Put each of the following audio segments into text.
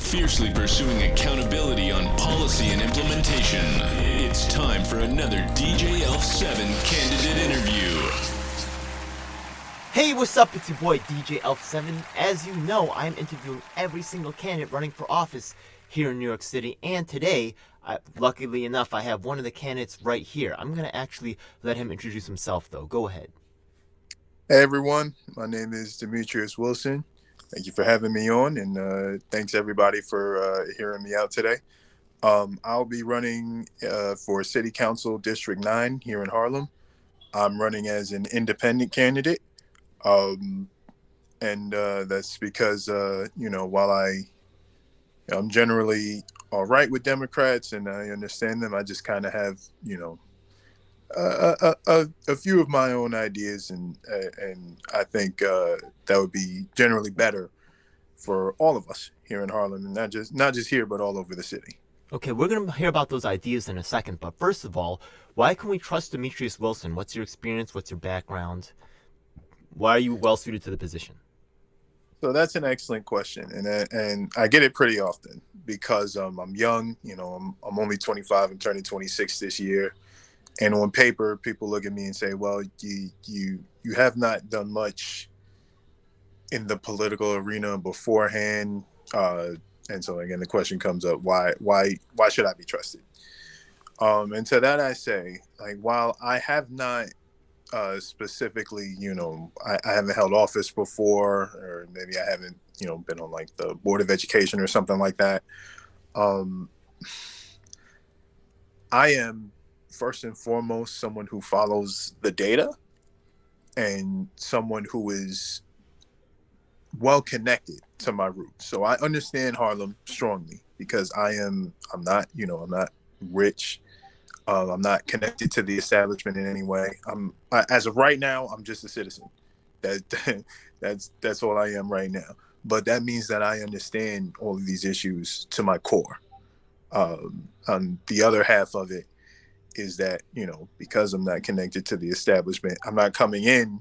fiercely pursuing accountability on policy and implementation. It's time for another DJ Elf 7 candidate interview. Hey, what's up? It's your boy DJ Elf 7. As you know, I'm interviewing every single candidate running for office here in New York City, and today, luckily enough, I have one of the candidates right here. I'm going to actually let him introduce himself, though. Go ahead. Hey everyone, my name is Demetrius Wilson. Thank you for having me on, and thanks everybody for hearing me out today. I'll be running for City Council District 9 here in Harlem. I'm running as an independent candidate, and that's because, while I'm generally all right with Democrats and I understand them, I just kind of have, a few of my own ideas, and I think that would be generally better for all of us here in Harlem, and not just here, but all over the city. Okay, we're going to hear about those ideas in a second, but first of all, why can we trust Demetrius Wilson? What's your experience? What's your background? Why are you well suited to the position? So that's an excellent question, and I get it pretty often because I'm young. I'm only 25. I'm turning 26 this year. And on paper, people look at me and say, "Well, you have not done much in the political arena beforehand." And so again, the question comes up: Why should I be trusted? And to that, I say, while I have not specifically, I haven't held office before, or maybe I haven't, been on the Board of Education or something like that. I am, first and foremost, someone who follows the data and someone who is well connected to my roots. So I understand Harlem strongly because I'm not rich. I'm not connected to the establishment in any way. As of right now, I'm just a citizen. That's all I am right now. But that means that I understand all of these issues to my core. The other half of it is that, because I'm not connected to the establishment, I'm not coming in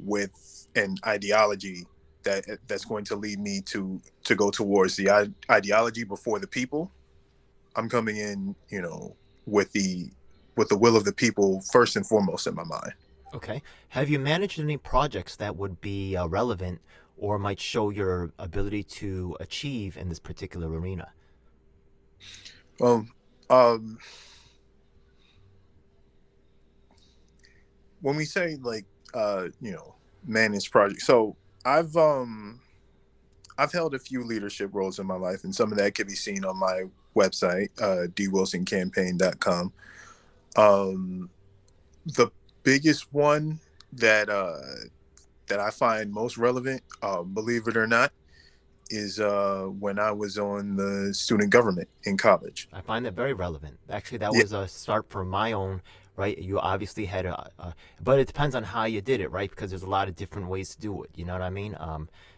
with an ideology that's going to lead me to go towards the ideology before the people. I'm coming in, with the will of the people first and foremost in my mind. Okay. Have you managed any projects that would be relevant or might show your ability to achieve in this particular arena? Well, when we say managed projects, so I've held a few leadership roles in my life, and some of that can be seen on my website, dwilsoncampaign.com. The biggest one that I find most relevant, believe it or not, is when I was on the student government in college. I find that very relevant. Actually, that was a start for my own, right? You obviously had but it depends on how you did it, right? Because there's a lot of different ways to do it. You know what I mean?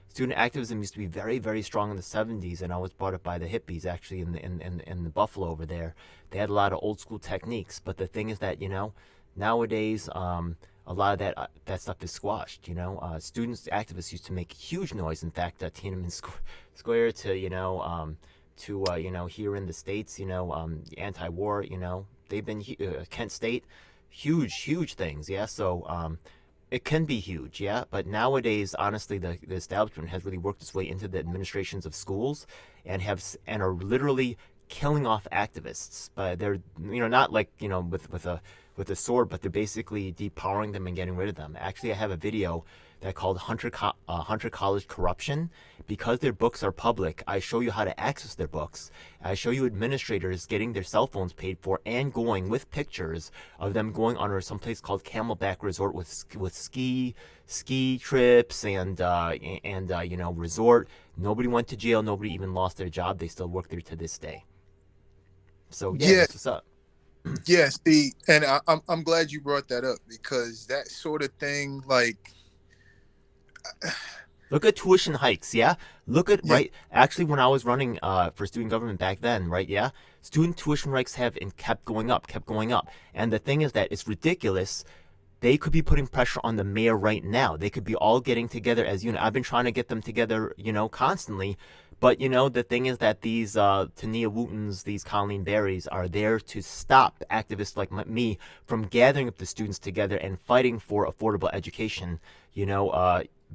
Student activism used to be very, very strong in the 70s, and I was brought up by the hippies, actually, in the Buffalo over there. They had a lot of old school techniques, but the thing is that, nowadays, a lot of that stuff is squashed. Students, activists used to make huge noise. In fact, Tiananmen Square to here in the States, anti-war, they've been Kent State, huge things. Yeah, so it can be huge, yeah, but nowadays, honestly, the establishment has really worked its way into the administrations of schools and are literally killing off activists. But they're not with a sword, but they're basically depowering them and getting rid of them. Actually, I have a video that called Hunter College Corruption. Because their books are public, I show you how to access their books. I show you administrators getting their cell phones paid for and going with pictures of them going on someplace called Camelback Resort with ski trips and resort. Nobody went to jail. Nobody even lost their job. They still work there to this day. So yeah, that's what's up. Yeah, see, and I'm glad you brought that up because that sort of thing, Look at tuition hikes, yeah? Right, actually, when I was running for student government back then, right, yeah? Student tuition hikes kept going up. And the thing is that it's ridiculous. They could be putting pressure on the mayor right now. They could be all getting together as I've been trying to get them together, constantly. But the thing is that these Tania Wootons, these Colleen Berries, are there to stop activists like me from gathering up the students together and fighting for affordable education.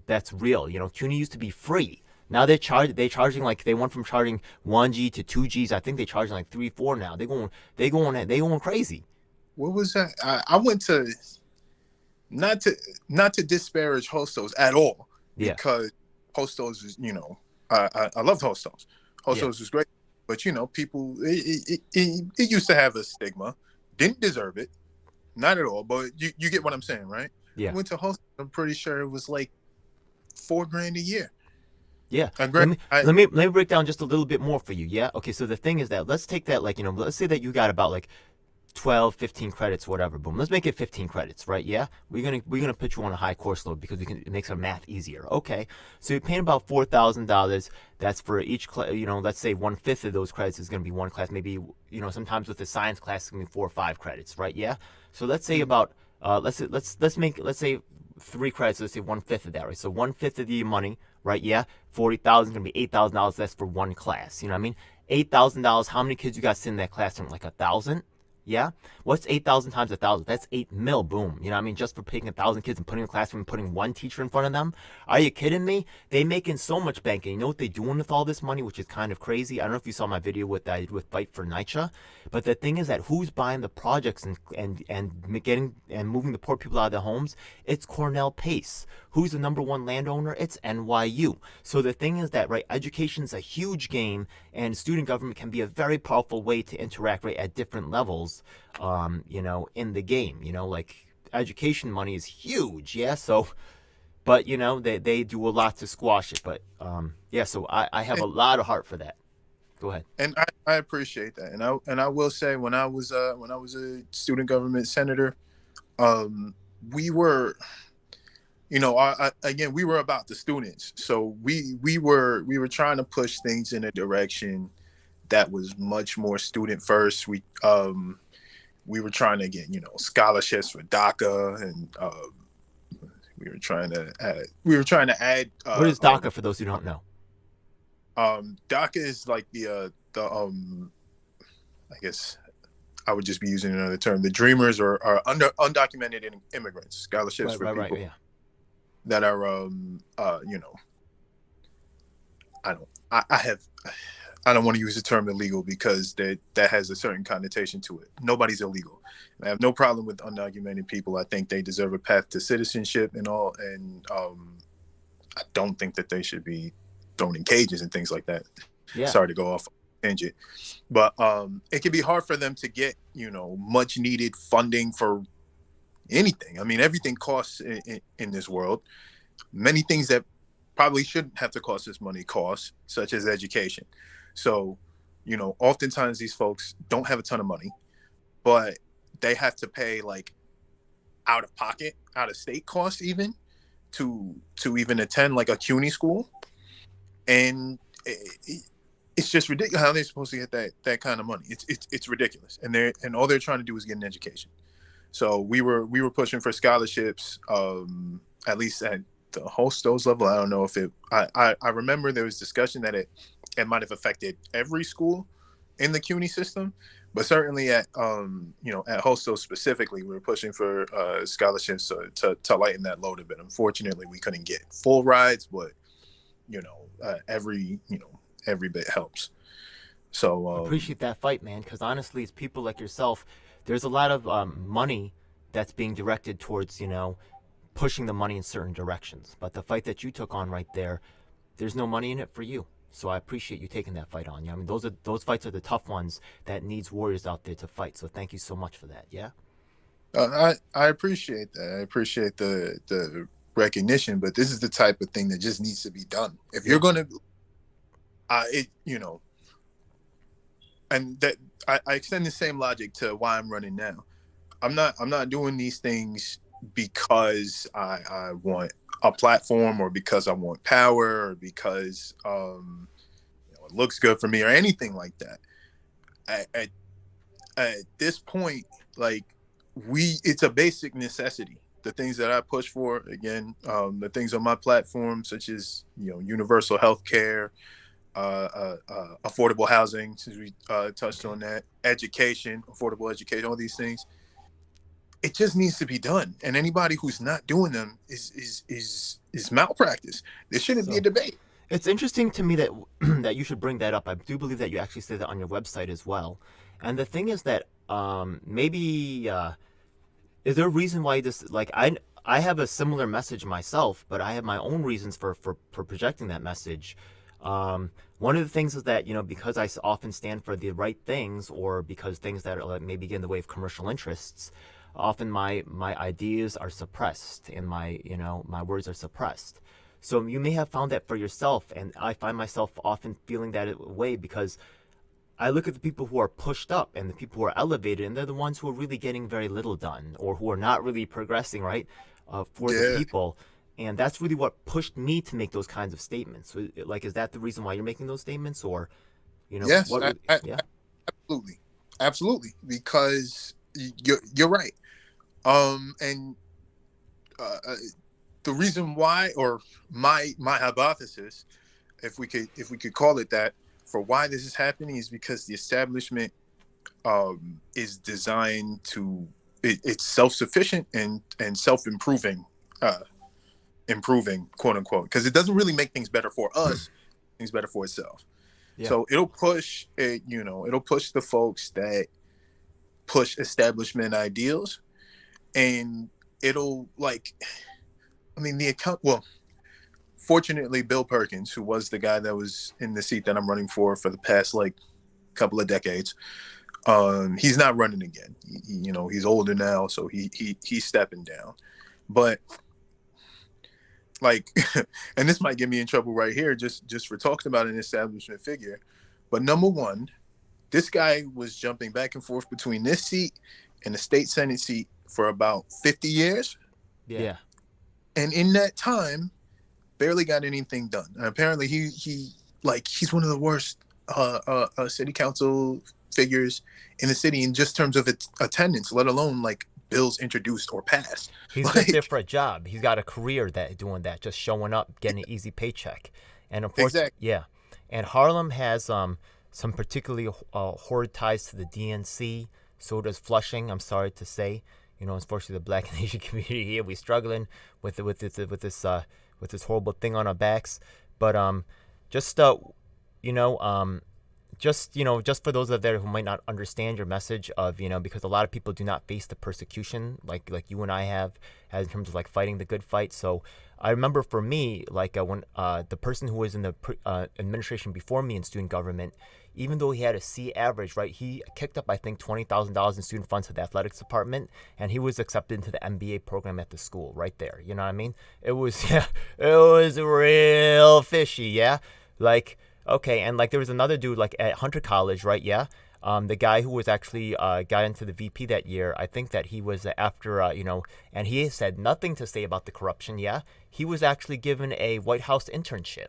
That's real. CUNY used to be free. Now they charging like they went from charging 1G to 2Gs. I think they charging like 3, 4 now. They going crazy. What was that? I went to, not to disparage hostos at all, Yeah. because hostos is, I loved hostos. Hostos Yeah. was great, but people, it used to have a stigma. Didn't deserve it, not at all. But you get what I'm saying, right? Yeah. I went to hostos. I'm pretty sure it was like $4,000 a year. Yeah. And Let me break down just a little bit more for you. Yeah. Okay. So the thing is that let's take that, like, let's say that you got about like 12, 15 credits, whatever. Boom. Let's make it 15 credits, right? Yeah. We're gonna put you on a high course load because it makes our math easier. Okay. So you're paying about $4,000. That's for each class. Let's say 1/5 of those credits is gonna be one class. Maybe sometimes with the science class it's gonna be 4 or 5 credits, right? Yeah. So let's say about let's say 3 credits. Let's say 1/5 of that, right? So 1/5 of the money, right? Yeah. 40,000 is gonna be $8,000. That's for one class. You know what I mean? $8,000. How many kids you got sitting in that classroom? Like 1,000. Yeah? What's 8,000 times 1,000? That's 8 mil. Boom. You know what I mean? Just for picking 1,000 kids and putting in a classroom and putting one teacher in front of them. Are you kidding me? They making so much bank. And you know what they doing with all this money, which is kind of crazy? I don't know if you saw my video with Fight for NYCHA. But the thing is that who's buying the projects and getting and moving the poor people out of their homes? It's Cornell Pace. Who's the number one landowner? It's NYU. So the thing is that, right, education is a huge game, and student government can be a very powerful way to interact, right, at different levels, in the game. Like education money is huge, yeah. So, but they do a lot to squash it. But yeah. So I have a lot of heart for that. Go ahead. And I appreciate that. And I will say, when I was a student government senator, we were, again, we were about the students. So we were trying to push things in a direction that was much more student first. We were trying to get, scholarships for DACA, and we were trying to add. What is DACA for those who don't know? DACA is like the I guess I would just be using another term. The Dreamers or undocumented immigrants, scholarships for people that are I don't want to use the term illegal, because that has a certain connotation to it. Nobody's illegal. I have no problem with undocumented people. I think they deserve a path to citizenship and all. And I don't think that they should be thrown in cages and things like that. Yeah. Sorry to go off on a tangent, but it can be hard for them to get much needed funding for anything. I mean, everything costs in this world. Many things that probably shouldn't have to cost this money cost, such as education. So, oftentimes these folks don't have a ton of money, but they have to pay like out of pocket, out of state costs even to even attend like a CUNY school. And it's just ridiculous how they're supposed to get that kind of money. It's ridiculous. And all they're trying to do is get an education. So we were pushing for scholarships, at least at the hostos level. I don't know if I remember there was discussion that it might have affected every school in the CUNY system, but certainly at at hostos specifically, we were pushing for scholarships to lighten that load a bit. Unfortunately, we couldn't get full rides, but every bit helps. So appreciate that fight, man, because honestly, it's people like yourself. There's a lot of money that's being directed towards pushing the money in certain directions, but the fight that you took on right there's no money in it for you. So I appreciate you taking that fight on. I mean, those fights are the tough ones that needs warriors out there to fight. So thank you so much for that. Yeah. I appreciate that. I appreciate the recognition, but this is the type of thing that just needs to be done. If you're going to, and that I extend the same logic to why I'm running now. I'm not doing these things because I want a platform, or because I want power, or because it looks good for me, or anything like that. At this point, like it's a basic necessity. The things that I push for, again, the things on my platform, such as universal health care, affordable housing, since we touched on that, education, affordable education, all these things. It just needs to be done, and anybody who's not doing them is malpractice. There shouldn't be a So debate. it's interesting to me that that you should bring that up. I do believe that you actually say that on your website as well. And the thing is that maybe is there a reason why this like I have a similar message myself, but I have my own reasons for projecting that message. One of the things is that because I often stand for the right things, or because things that are, maybe get in the way of commercial interests, often my ideas are suppressed and my words are suppressed. So you may have found that for yourself, and I find myself often feeling that way because I look at the people who are pushed up and the people who are elevated, and they're the ones who are really getting very little done, or who are not really progressing, right, for the Yeah, people. And that's really what pushed me to make those kinds of statements. So, like, is that the reason why you're making those statements, or, yes, what? Yeah, absolutely, absolutely, because you're right. And uh, the reason why, or my hypothesis, if we could call it that, for why this is happening, is because the establishment is designed to it's self-sufficient and self-improving, uh, improving, quote unquote, because it doesn't really make things better for us, things better for itself. yeah. So it'll push it, it'll push the folks that push establishment ideals, and it'll, like, I mean, the account, well, fortunately, Bill Perkins, who was the guy that was in the seat that I'm running for the past, like, couple of decades, he's not running again. He's older now, so he's stepping down. But, like, and this might get me in trouble right here, just for talking about an establishment figure. But number one, this guy was jumping back and forth between this seat and the state senate seat for about 50 years, Yeah. and in that time, barely got anything done. And apparently, he's one of the worst city council figures in the city in just terms of its attendance, let alone, like, bills introduced or passed. He's just there Like, for a job. He's got a career that doing that, just showing up, getting an easy paycheck. And unfortunately, exactly. yeah. And Harlem has some particularly horrid ties to the DNC. So does Flushing. I'm sorry to say, unfortunately, the Black and Asian community here, we're struggling with this horrible thing on our backs. But just you know just for those out there who might not understand your message of, because a lot of people do not face the persecution like you and I have, as in terms of, like, fighting the good fight. So I remember, for me, like, when the person who was in the administration before me in student government, even though he had a C average, right, he kicked up, I think, $20,000 in student funds to the athletics department, and he was accepted into the MBA program at the school right there. You know what I mean? It was yeah, it was real fishy, yeah. Like, okay, and, like, there was another dude, like, at Hunter College, right? Yeah. The guy who was actually got into the VP that year, I think that he was after, and he said nothing to say about the corruption. Yeah, he was actually given a White House internship.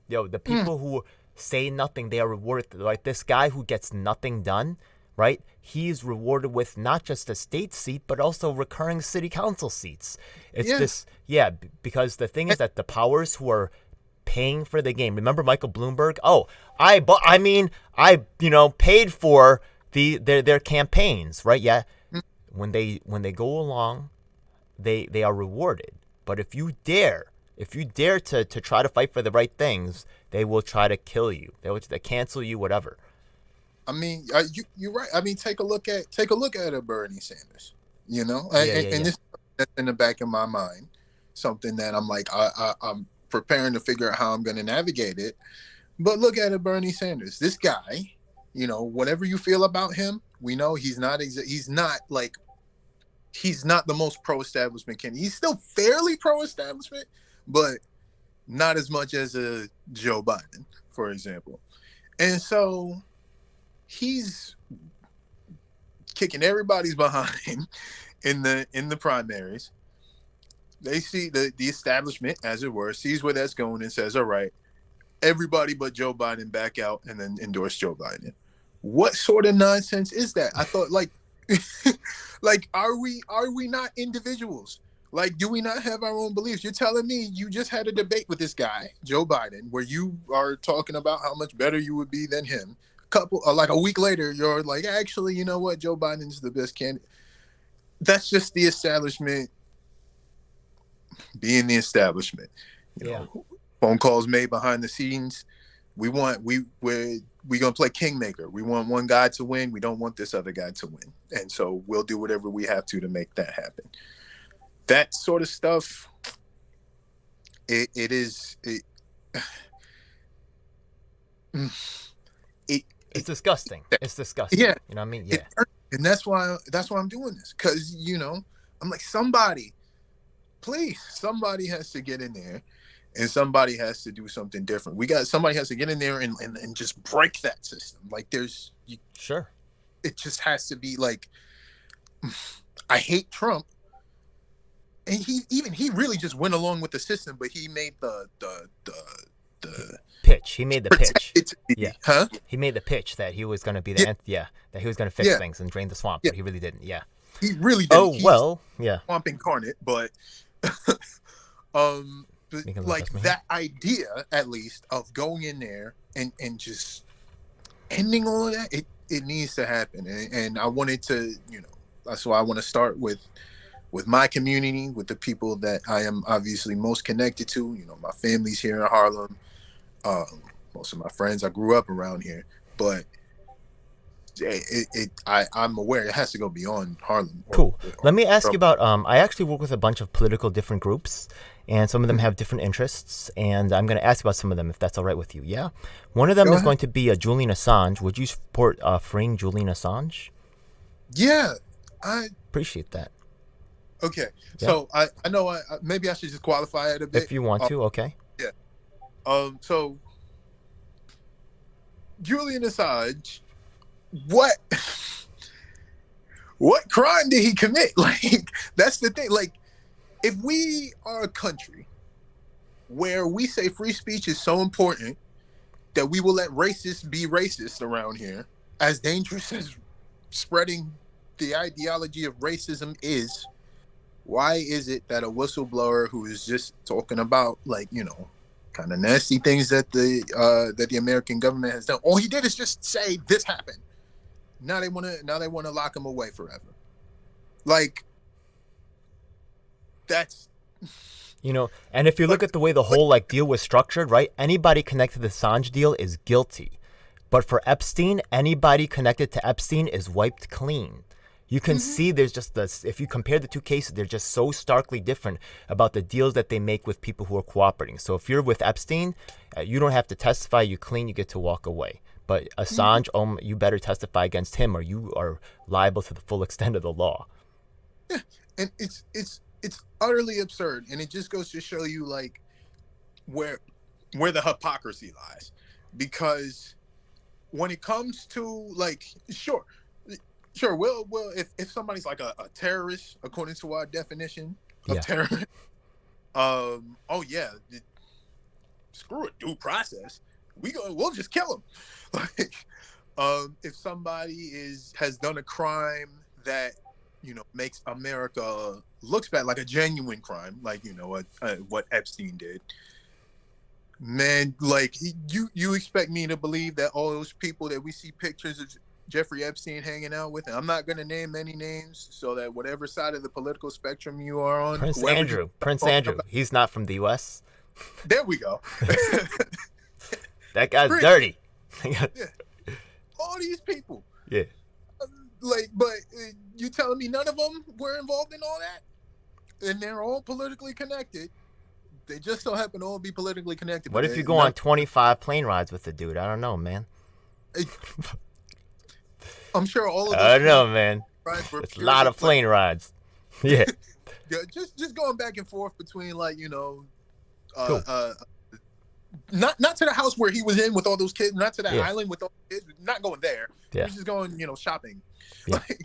The Hmm. people who say nothing, they are rewarded. Like, this guy who gets nothing done, right? He's rewarded with not just a state seat, but also recurring city council seats. It's Yeah. this, yeah, because the thing is that the powers who are paying for the game. Remember Michael Bloomberg? Oh, I paid for their campaigns, right? Yeah. When they go along, they are rewarded. But if you dare to try to fight for the right things, they will try to kill you. They will cancel you, whatever. I mean, you're right. I mean, take a look at a Bernie Sanders. Yeah, yeah, And yeah. this is in the back of my mind, something that I'm like, I'm preparing to figure out how I'm going to navigate it. But look at a Bernie Sanders. This guy, whatever you feel about him, we know he's not he's not the most pro-establishment candidate. He's still fairly pro-establishment, but not as much as a Joe Biden, for example. And so he's kicking everybody's behind in the primaries. They see the establishment, as it were, sees where that's going and says, all right, everybody but Joe Biden back out and then endorse Joe Biden. What sort of nonsense is that? I thought, like, like, are we not individuals? Like, do we not have our own beliefs? You're telling me you just had a debate with this guy, Joe Biden, where you are talking about how much better you would be than him. Like a week later, you're like, actually, you know what? Joe Biden's the best candidate. That's just the establishment being the establishment. You know, phone calls made behind the scenes. We're gonna play kingmaker. We want one guy to win. We don't want this other guy to win. And so we'll do whatever we have to make that happen. That sort of stuff, it's disgusting. It's disgusting. Yeah. You know what I mean? Yeah. And that's why I'm doing this. Because, you know, I'm like, somebody has to get in there, and somebody has to do something different. Somebody has to get in there and just break that system. Like, sure. It just has to be like, I hate Trump. And he really just went along with the system, but he made the pitch. He made the pitch. Yeah. Huh? He made the pitch that he was going to be that he was going to fix things and drain the swamp, but he really didn't. Yeah. He really didn't. Oh, well, yeah. Swamp incarnate, but like that idea, at least, of going in there and just ending all of that, it needs to happen. And I wanted to, you know, that's why I want to start with my community, with the people that I am obviously most connected to. You know, my family's here in Harlem. Most of my friends, I grew up around here, but I'm aware it has to go beyond Harlem. Cool. Let me ask you about, I actually work with a bunch of political different groups, and some of them have different interests, and I'm going to ask about some of them, if that's all right with you. Yeah? One of them is going to be Julian Assange. Would you support freeing Julian Assange? Yeah. I appreciate that. Okay. Yeah. So I know maybe I should just qualify it a bit. If you want to, okay. Yeah. So Julian Assange, what crime did he commit? Like, that's the thing. Like, if we are a country where we say free speech is so important that we will let racists be racist around here, as dangerous as spreading the ideology of racism is, why is it that a whistleblower who is just talking about, like, you know, kind of nasty things that the American government has done, all he did is just say this happened, now they want to lock him away forever? Like, that's, you know, and if you look at the way the whole like deal was structured, right? Anybody connected to the Assange deal is guilty, but for Epstein, anybody connected to Epstein is wiped clean. You can see there's just this, if you compare the two cases, they're just so starkly different about the deals that they make with people who are cooperating. So if you're with Epstein, you don't have to testify, you clean, you get to walk away. But Assange, you better testify against him or you are liable to the full extent of the law. Yeah, and it's utterly absurd. And it just goes to show you, like, where the hypocrisy lies. Because when it comes to, like, sure, well, if somebody's like a terrorist, according to our definition of terrorist, screw a due process. We'll just kill them. Like, if somebody has done a crime that, you know, makes America looks bad, like a genuine crime, like, you know, what Epstein did, man, like, you expect me to believe that all those people that we see pictures of Jeffrey Epstein hanging out with, and I'm not going to name any names, so that whatever side of the political spectrum you are on, Prince Andrew, he's not from the U.S. There we go. That guy's dirty. Yeah. All these people. Yeah. Like, but you telling me none of them were involved in all that? And they're all politically connected. They just so happen to all be politically connected. What if you go on 25 plane rides with the dude? I don't know, man. I'm sure all of those. I don't know, man. It's a lot of plane rides. Yeah. Yeah, just going back and forth between, like, you know, cool. Not to the house where he was in with all those kids, not to that island with all the kids, not going there. Yeah. He's just going, you know, shopping. Yeah. Like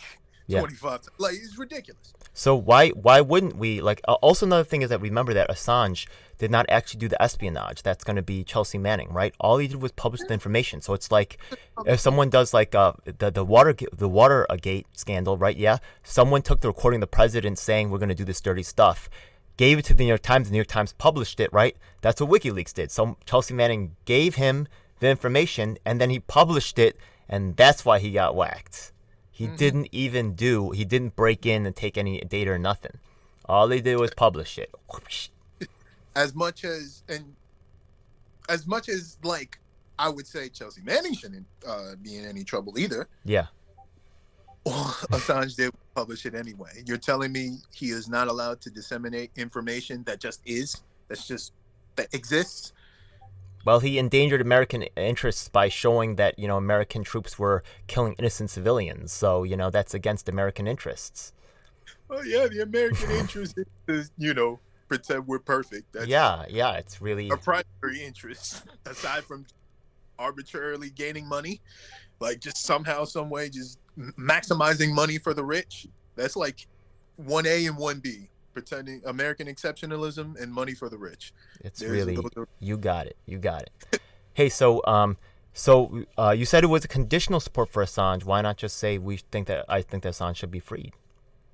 25 times. Like, it's ridiculous. So why wouldn't we like? Also, another thing is that remember that Assange did not actually do the espionage. That's going to be Chelsea Manning, right? All he did was publish the information. So it's like if someone does like the Watergate scandal, right? Yeah, someone took the recording of the president saying we're going to do this dirty stuff, gave it to the New York Times. The New York Times published it, right? That's what WikiLeaks did. So Chelsea Manning gave him the information, and then he published it, and that's why he got whacked. He didn't break in and take any data or nothing. All they did was publish it. As much as like I would say Chelsea Manning shouldn't be in any trouble either. Yeah. Assange did publish it anyway. You're telling me he is not allowed to disseminate information that exists? Well, he endangered American interests by showing that, American troops were killing innocent civilians. So, that's against American interests. Oh, yeah, the American interest is, pretend we're perfect. That's it's really a primary interest, aside from arbitrarily gaining money, like just somehow, some way, just maximizing money for the rich. That's like 1A and 1B. Pretending American exceptionalism and money for the rich. You got it. Hey, so you said it was a conditional support for Assange. Why not just say I think that Assange should be freed?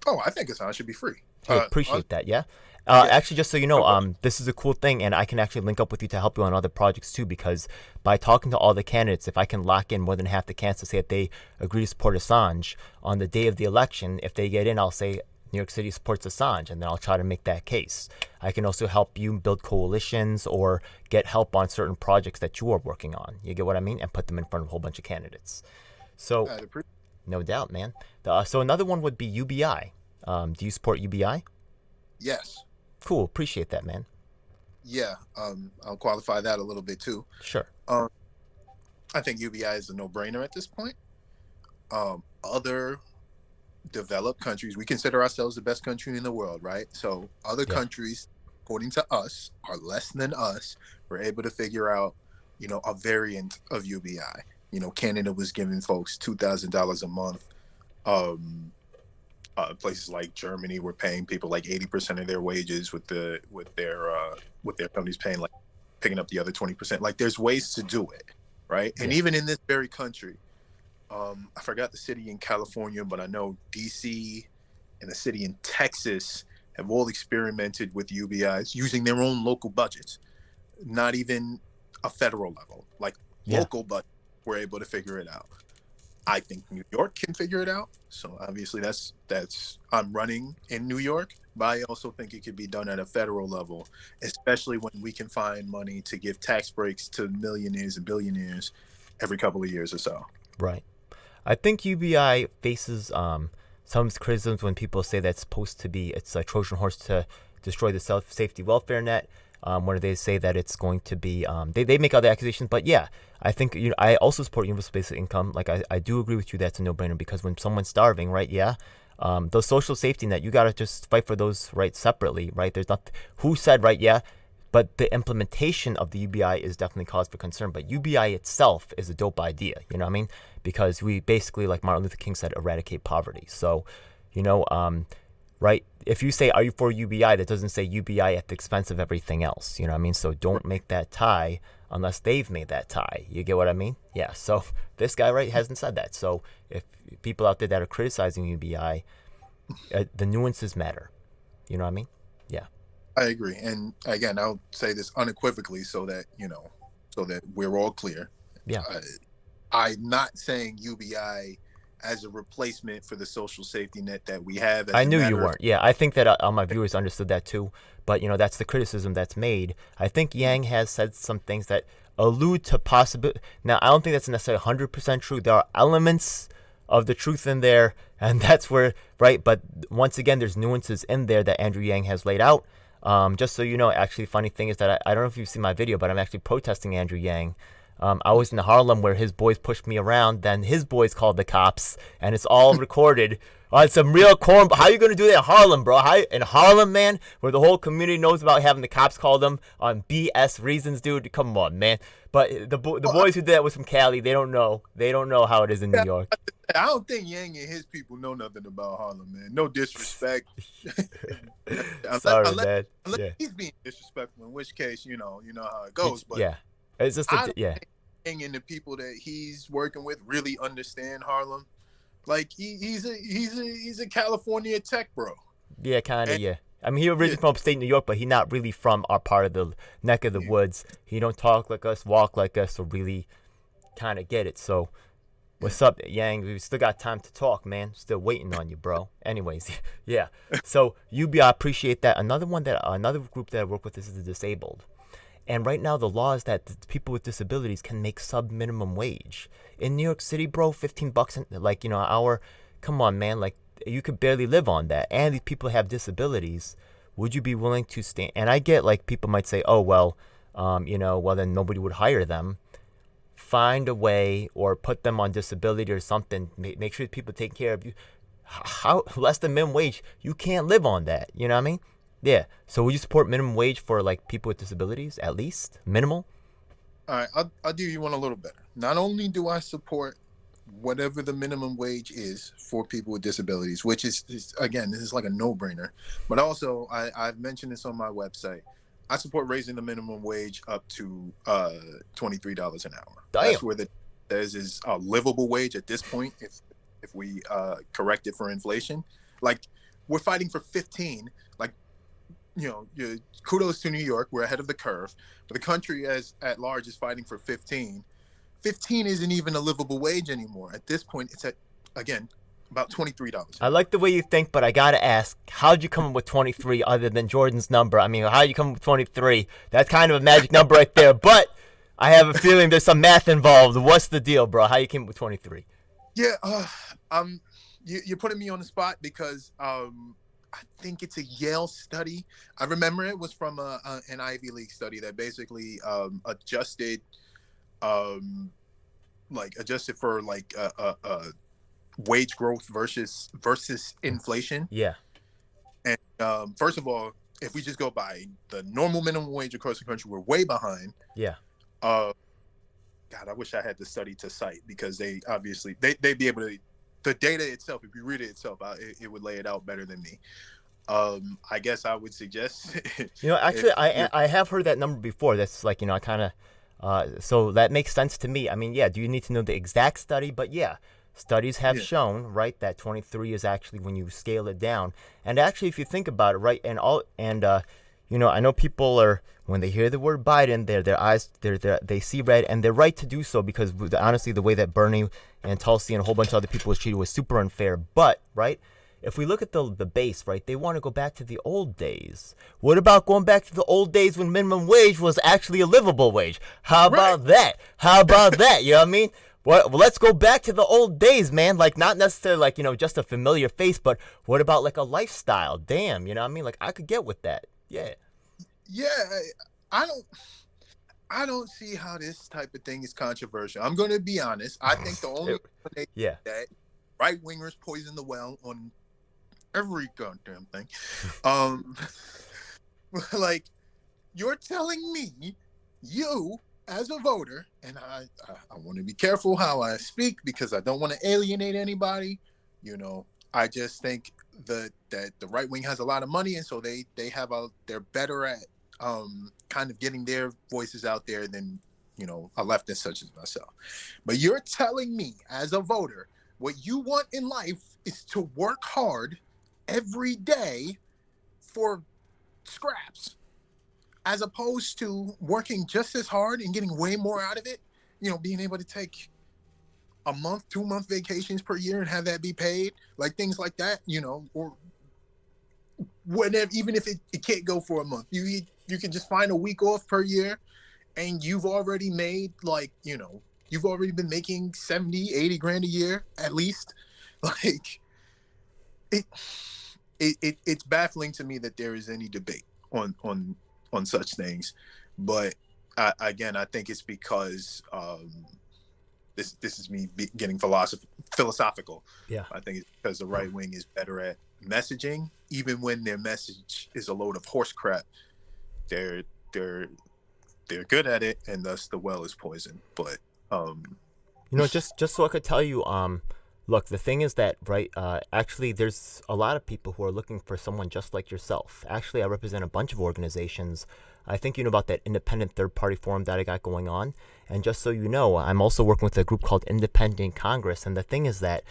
Oh, I think Assange should be free. Hey, appreciate that. Yeah. Actually, just so you know, this is a cool thing, and I can actually link up with you to help you on other projects too. Because by talking to all the candidates, if I can lock in more than half the candidates to say that they agree to support Assange on the day of the election, if they get in, I'll say New York City supports Assange, and then I'll try to make that case. I can also help you build coalitions or get help on certain projects that you are working on. You get what I mean? And put them in front of a whole bunch of candidates. So, no doubt, man. So another one would be UBI. Do you support UBI? Yes. Cool. Appreciate that, man. Yeah. I'll qualify that a little bit too. Sure. I think UBI is a no-brainer at this point. Other developed countries, we consider ourselves the best country in the world, right? So other countries, according to us, are less than us. We're able to figure out, a variant of UBI. Canada was giving folks $2,000 a month. Places like Germany were paying people like 80% of their wages, with their companies paying like picking up the other 20%. Like there's ways to do it, right? And even in this very country, I forgot the city in California, but I know DC and the city in Texas have all experimented with UBIs using their own local budgets, not even a federal level, like local budget. We're able to figure it out. I think New York can figure it out. So obviously that's I'm running in New York, but I also think it could be done at a federal level, especially when we can find money to give tax breaks to millionaires and billionaires every couple of years or so. Right. I think UBI faces some criticisms when people say that's supposed to be it's a Trojan horse to destroy the safety welfare net. Where they say that it's going to be they make other accusations, but yeah, I think I also support universal basic income. Like I do agree with you that's a no-brainer, because when someone's starving, right? Yeah, those social safety net, you gotta just fight for those rights separately, right? There's not who said right, yeah, but the implementation of the UBI is definitely cause for concern. But UBI itself is a dope idea, you know what I mean? Because we basically, like Martin Luther King said, eradicate poverty. So, right? If you say, are you for UBI, that doesn't say UBI at the expense of everything else. You know what I mean? So don't make that tie unless they've made that tie. You get what I mean? Yeah. So this guy, right, hasn't said that. So if people out there that are criticizing UBI, the nuances matter. You know what I mean? Yeah. I agree. And again, I'll say this unequivocally so that we're all clear. Yeah. I'm not saying UBI as a replacement for the social safety net that we have. I knew you weren't. Yeah, I think that all my viewers understood that too. But, that's the criticism that's made. I think Yang has said some things that allude to possibility. Now, I don't think that's necessarily 100% true. There are elements of the truth in there, and that's where, right? But once again, there's nuances in there that Andrew Yang has laid out. Just so you know, actually, funny thing is that I don't know if you've seen my video, but I'm actually protesting Andrew Yang. I was in Harlem where his boys pushed me around. Then his boys called the cops, and it's all recorded on some real corn. How you gonna do that in Harlem, bro? In Harlem, man, where the whole community knows about having the cops call them on BS reasons, dude. Come on, man. But the boys who did that was from Cali. They don't know. They don't know how it is in New York. I don't think Yang and his people know nothing about Harlem, man. No disrespect. Sorry, unless, man. unless Yeah. he's being disrespectful, in which case, you know how it goes. But Yeah. It's just I a don't yeah. think Yang and the people that he's working with really understand Harlem. Like he's a California tech bro. Yeah, kind of, And yeah. I mean, he yeah, originally from upstate New York, but he not really from our part of the neck of the yeah. woods. He don't talk like us, walk like us, or really kind of get it. So, Yeah. what's up, Yang? We still got time to talk, man. Still waiting on you, bro. Anyways, yeah. So, I appreciate that. Another group that I work with is the disabled. And right now, the law is that the people with disabilities can make sub minimum wage. In New York City, bro, $15 an hour. Come on, man. Like, you could barely live on that. And these people have disabilities. Would you be willing to stand? And I get like people might say, oh, well, well, then nobody would hire them. Find a way or put them on disability or something. Make sure people take care of you. How less than minimum wage? You can't live on that. You know what I mean? Yeah. So would you support minimum wage for like people with disabilities at least? Minimal? All right, I'll do you one a little better. Not only do I support whatever the minimum wage is for people with disabilities, which is again, this is like a no-brainer, but also I've mentioned this on my website. I support raising the minimum wage up to $23 an hour. Damn. That's where there's is a livable wage at this point. If we correct it for inflation, like we're fighting for 15. Like kudos to New York, we're ahead of the curve, but the country at large is fighting for 15. 15 isn't even a livable wage anymore. At this point, it's at, again, about $23. I like the way you think, but I gotta ask, how'd you come up with 23 other than Jordan's number? I mean, how'd you come up with 23? That's kind of a magic number right there, but I have a feeling there's some math involved. What's the deal, bro? How you came up with 23? Yeah, you're putting me on the spot because I think it's a Yale study. I remember it was from an Ivy League study that basically adjusted for wage growth versus inflation. Yeah. And first of all, if we just go by the normal minimum wage across the country, we're way behind. Yeah. God, I wish I had the study to cite because they'd be able to, the data itself, if you read it itself, it would lay it out better than me. I guess I would suggest. Actually, I have heard that number before. That's like, I kind of, so that makes sense to me. I mean, yeah, do you need to know the exact study? But yeah, studies have shown, right, that 23 is actually when you scale it down. And actually, if you think about it, right, I know people are, when they hear the word Biden, their eyes, they see red, and they're right to do so because honestly, the way that Bernie and Tulsi and a whole bunch of other people was treated was super unfair. But, right, if we look at the base, right, they want to go back to the old days. What about going back to the old days when minimum wage was actually a livable wage? How about that? How about that? You know what I mean? Well, let's go back to the old days, man. Like, not necessarily like, just a familiar face, but what about like a lifestyle? Damn, you know what I mean? Like, I could get with that. Yeah. Yeah, I don't see how this type of thing is controversial. I'm going to be honest. I think the only that right wingers poison the well on every goddamn thing. Like, you're telling me, you as a voter, and I want to be careful how I speak because I don't want to alienate anybody. I just think that the right wing has a lot of money, and so they're better at kind of getting their voices out there than a leftist such as myself. But you're telling me as a voter, what you want in life is to work hard every day for scraps, as opposed to working just as hard and getting way more out of it. Being able to take a month, 2-month vacations per year and have that be paid, like things like that, or whatever, even if it can't go for a month, you can just find a week off per year and you've already made you've already been making 70, 80 grand a year at least. Like it's baffling to me that there is any debate on such things. But again, I think it's because this is me getting philosophical. Yeah. I think it's because the right wing is better at messaging, even when their message is a load of horse crap. They're good at it, and thus the well is poisoned. But just so I could tell you, Look, the thing is that, right, actually, there's a lot of people who are looking for someone just like yourself. Actually, I represent a bunch of organizations. I think you know about that independent third-party forum that I got going on. And just so you know, I'm also working with a group called Independent Congress. And the thing is that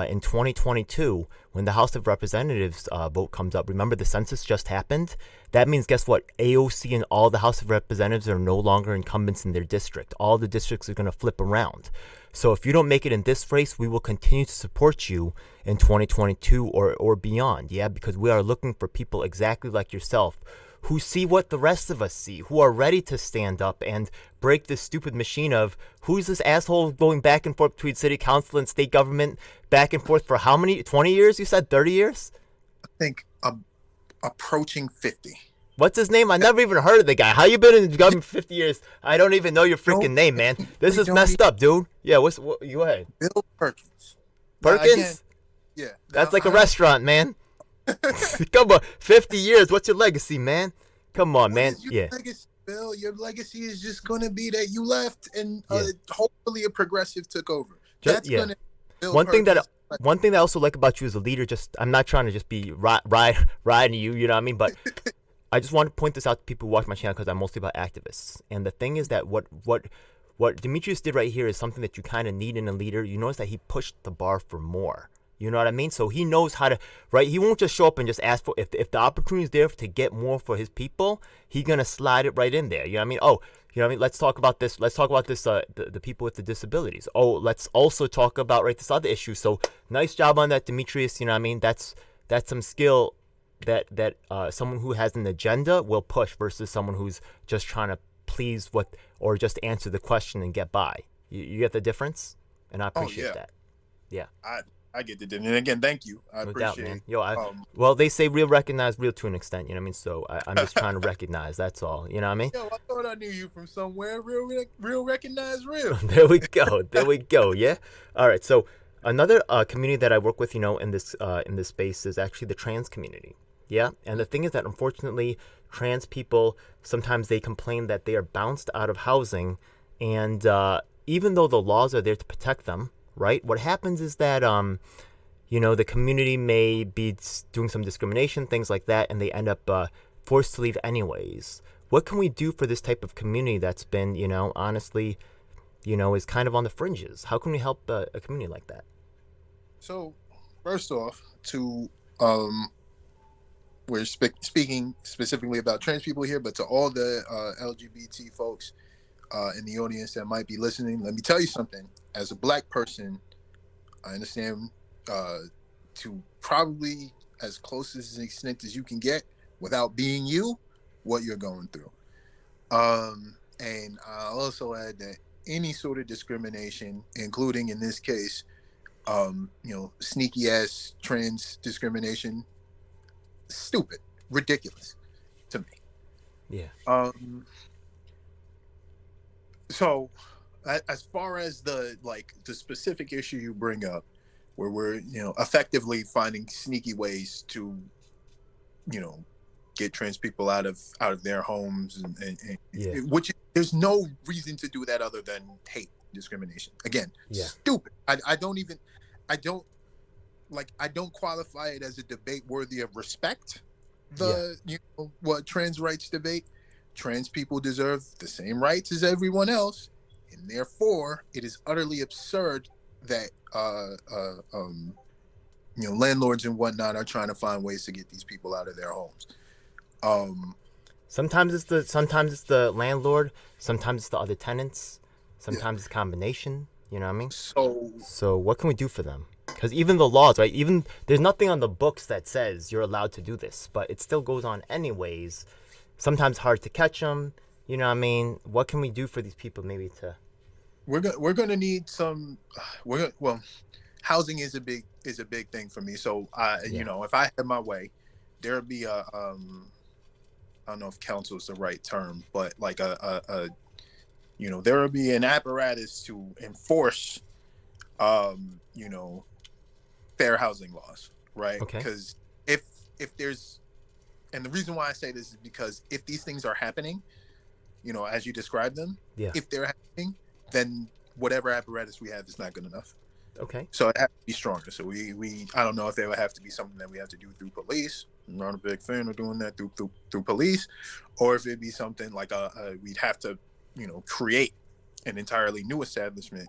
in 2022, when the House of Representatives vote comes up, remember the census just happened? That means, guess what? AOC and all the House of Representatives are no longer incumbents in their district. All the districts are going to flip around. So if you don't make it in this race, we will continue to support you in 2022 or beyond. Yeah, because we are looking for people exactly like yourself who see what the rest of us see, who are ready to stand up and break this stupid machine of who's this asshole going back and forth between city council and state government, back and forth for how many, 20 years, you said, 30 years? I think approaching 50. What's his name? I never even heard of the guy. How you been in government for 50 years? I don't even know your freaking name, man. This is messed up, dude. Yeah, what, go ahead. Bill Perkins. Perkins? Again, yeah. That's like a restaurant, man. Come on, 50 years. What's your legacy, man? Come on, man. Your legacy, Bill? Your legacy is just going to be that you left and hopefully a progressive took over. That's going to One thing that I also like about you as a leader, just I'm not trying to just be riding you, you know what I mean? But I just want to point this out to people who watch my channel because I'm mostly about activists. And the thing is that what Demetrius did right here is something that you kind of need in a leader. You notice that he pushed the bar for more. You know what I mean? So he knows how to, right? He won't just show up and just ask for, if the opportunity is there to get more for his people, he's going to slide it right in there. You know what I mean? Oh, you know what I mean? Let's talk about this. Let's talk about this, the people with the disabilities. Oh, let's also talk about, right, this other issue. So nice job on that, Demetrius. You know what I mean? That's some skill that someone who has an agenda will push versus someone who's just trying to please or just answer the question and get by. You get the difference? And I appreciate that. Yeah. I get the difference. And again, thank you. I appreciate it. Yo, well, they say real recognize real to an extent, you know what I mean? So I'm just trying to recognize, that's all. You know what I mean? Yo, I thought I knew you from somewhere. Real recognize real. There we go. Yeah. All right. So another community that I work with, you know, in this space is actually the trans community. Yeah. And the thing is that unfortunately, trans people, sometimes they complain that they are bounced out of housing. And even though the laws are there to protect them, right? What happens is that, you know, the community may be doing some discrimination, things like that, and they end up forced to leave anyways. What can we do for this type of community that's been, you know, honestly, you know, is kind of on the fringes? How can we help a community like that? So, first off, we're speaking specifically about trans people here, but to all the LGBT folks in the audience that might be listening, let me tell you something. As a Black person, I understand to probably as close as an extent as you can get without being you, what you're going through. And I'll also add that any sort of discrimination, including in this case, you know, sneaky ass trans discrimination, stupid, ridiculous to me. Yeah. So as far as the specific issue you bring up, where we're, you know, effectively finding sneaky ways to, you know, get trans people out of their homes and which there's no reason to do that other than hate discrimination. Again, stupid. I don't qualify it as a debate worthy of respect. You know, what trans rights debate. Trans people deserve the same rights as everyone else, and therefore it is utterly absurd that you know, landlords and whatnot are trying to find ways to get these people out of their homes. Sometimes it's the landlord, sometimes it's the other tenants, sometimes it's a combination. You know what I mean? So what can we do for them? Because even the laws, right? Even there's nothing on the books that says you're allowed to do this, but it still goes on anyways. Sometimes hard to catch them. You know what I mean? What can we do for these people maybe to? We're going to need some. Housing is a big thing for me. So you know, if I had my way, there would be a I don't know if council is the right term, but like a you know, there would be an apparatus to enforce you know, fair housing laws, right? Okay. Because if there's, and the reason why I say this is because if these things are happening, you know, as you described them, if they're happening, then whatever apparatus we have is not good enough. Okay. So it has to be stronger. So I don't know if it would have to be something that we have to do through police. I'm not a big fan of doing that through police, or if it'd be something like we'd have to, create an entirely new establishment.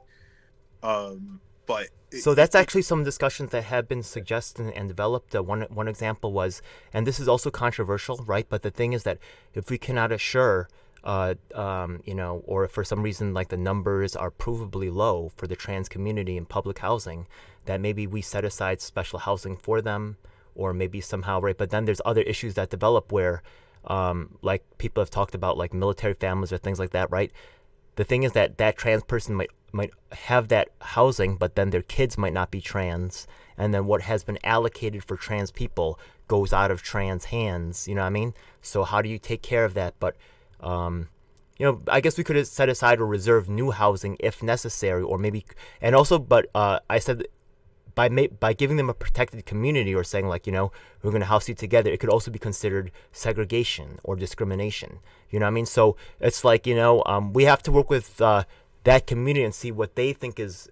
But So that's actually some discussions that have been suggested and developed. One example was, and this is also controversial, right? But the thing is that if we cannot assure, or if for some reason like the numbers are provably low for the trans community in public housing, that maybe we set aside special housing for them, or maybe somehow, right? But then there's other issues that develop where, like people have talked about, like military families or things like that, right? The thing is that that trans person might have that housing, but then their kids might not be trans, and then what has been allocated for trans people goes out of trans hands. You know what I mean? So how do you take care of that? But I guess we could set aside or reserve new housing if necessary, or maybe, and also, but I said by giving them a protected community or saying like, we're going to house you together, it could also be considered segregation or discrimination. You know what I mean? So it's like, we have to work with that community and see what they think is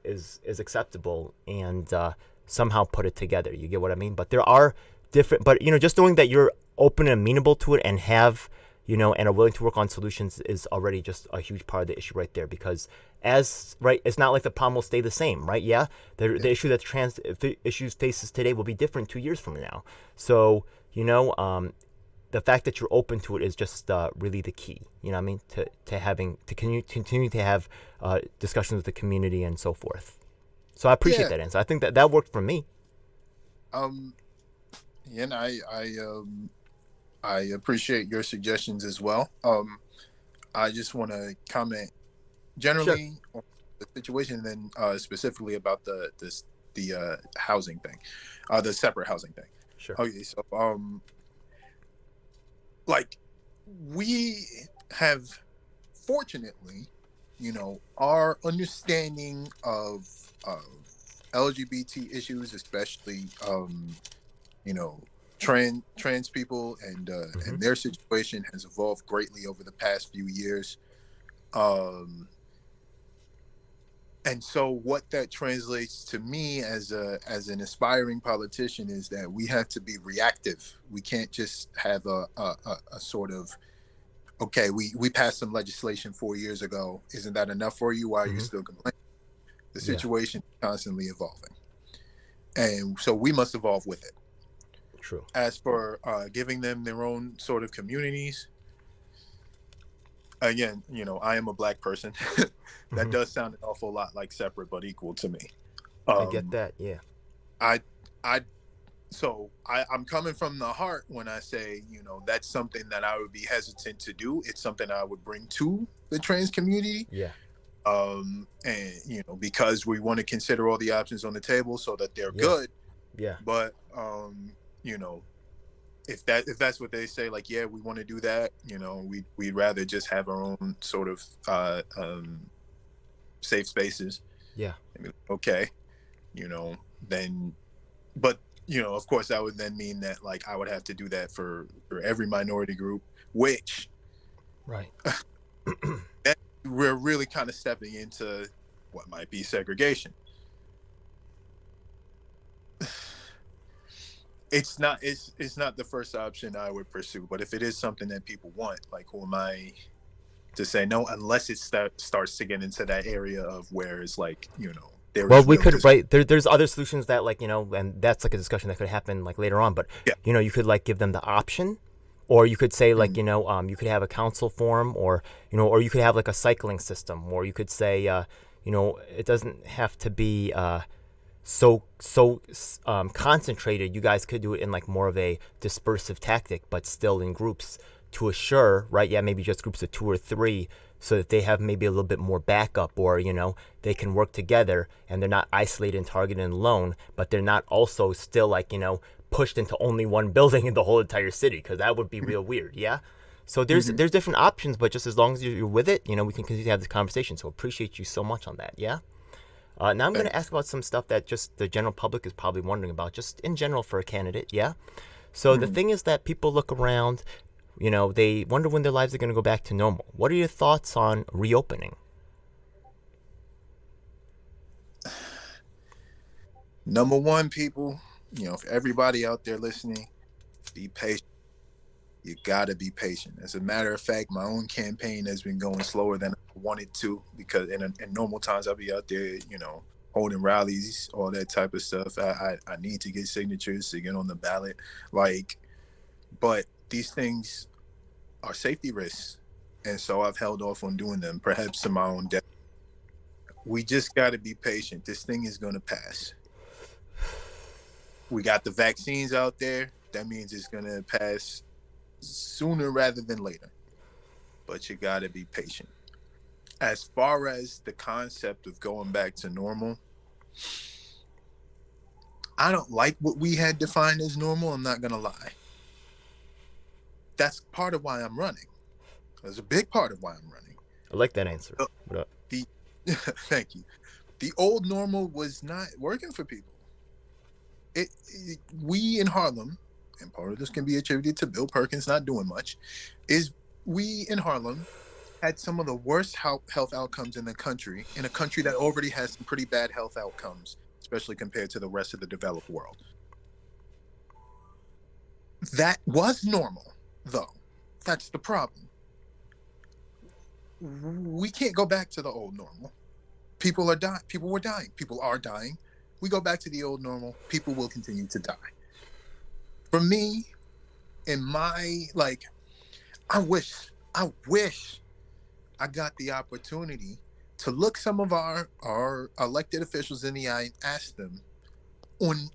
acceptable, and somehow put it together. You get what I mean? But there are different, but just knowing that you're open and amenable to it and have, and are willing to work on solutions is already just a huge part of the issue right there. Because it's not like the problem will stay the same, right? Yeah, the issue that trans issues faces today will be different 2 years from now. So the fact that you're open to it is just really the key. You know what I mean? To continue to have discussions with the community and so forth. So I appreciate that answer. I think that worked for me. And I appreciate your suggestions as well. I just want to comment generally on the situation, and then specifically about the housing thing, the separate housing thing. Sure. Okay, so like we have, fortunately, our understanding of LGBT issues, especially trans people and their situation, has evolved greatly over the past few years. And so what that translates to me as an aspiring politician is that we have to be reactive. We can't just have a sort of, okay, we passed some legislation 4 years ago. Isn't that enough for you? Why are you still complaining? The situation is constantly evolving. And so we must evolve with it. True. As for giving them their own sort of communities, again, I am a Black person. That does sound an awful lot like separate but equal to me. I get that. Yeah. I'm coming from the heart when I say, that's something that I would be hesitant to do. It's something I would bring to the trans community. Yeah. And because we want to consider all the options on the table so that they're good. Yeah. But if that's what they say, like, yeah, we want to do that, we'd rather just have our own sort of safe spaces. Yeah. Okay. Then, but of course that would then mean that like I would have to do that for every minority group, which right. We're really kind of stepping into what might be segregation. It's not the first option I would pursue, but if it is something that people want, like, who am I to say no, unless it starts to get into that area of where it's like, we could, right, there's other solutions that, like, and that's like a discussion that could happen like later on, but you could like give them the option, or you could say like, you could have a council forum, or or you could have like a cycling system, or you could say it doesn't have to be so concentrated. You guys could do it in like more of a dispersive tactic, but still in groups to assure, right? Yeah, maybe just groups of 2 or 3, so that they have maybe a little bit more backup, or they can work together and they're not isolated and targeted and alone, but they're not also still like pushed into only one building in the whole entire city, because that would be real weird. Yeah. So there's different options, but just as long as you're with it, we can continue to have this conversation. So appreciate you so much on that. Yeah. Now I'm going to ask about some stuff that just the general public is probably wondering about, just in general for a candidate. Yeah. So the thing is that people look around, they wonder when their lives are going to go back to normal. What are your thoughts on reopening? Number one, people, if everybody out there listening, be patient. You gotta be patient. As a matter of fact, my own campaign has been going slower than I wanted to because in normal times I'll be out there, holding rallies, all that type of stuff. I need to get signatures to get on the ballot, but these things are safety risks, and so I've held off on doing them, perhaps to my own death. We just got to be patient. This thing is going to pass. We got the vaccines out there. That means it's going to pass sooner rather than later. But you got to be patient. As far as the concept of going back to normal, I don't like what we had defined as normal. I'm not going to lie. That's part of why I'm running. That's a big part of why I'm running. I like that answer. What up? Thank you. The old normal was not working for people. We in Harlem, and part of this can be attributed to Bill Perkins not doing much, is we in Harlem had some of the worst health outcomes in a country that already has some pretty bad health outcomes, especially compared to the rest of the developed world. That was normal, though. That's the problem. We can't go back to the old normal. People are dying. People were dying. People are dying. We go back to the old normal, people will continue to die. For me, in my, I wish I got the opportunity to look some of our elected officials in the eye and ask them on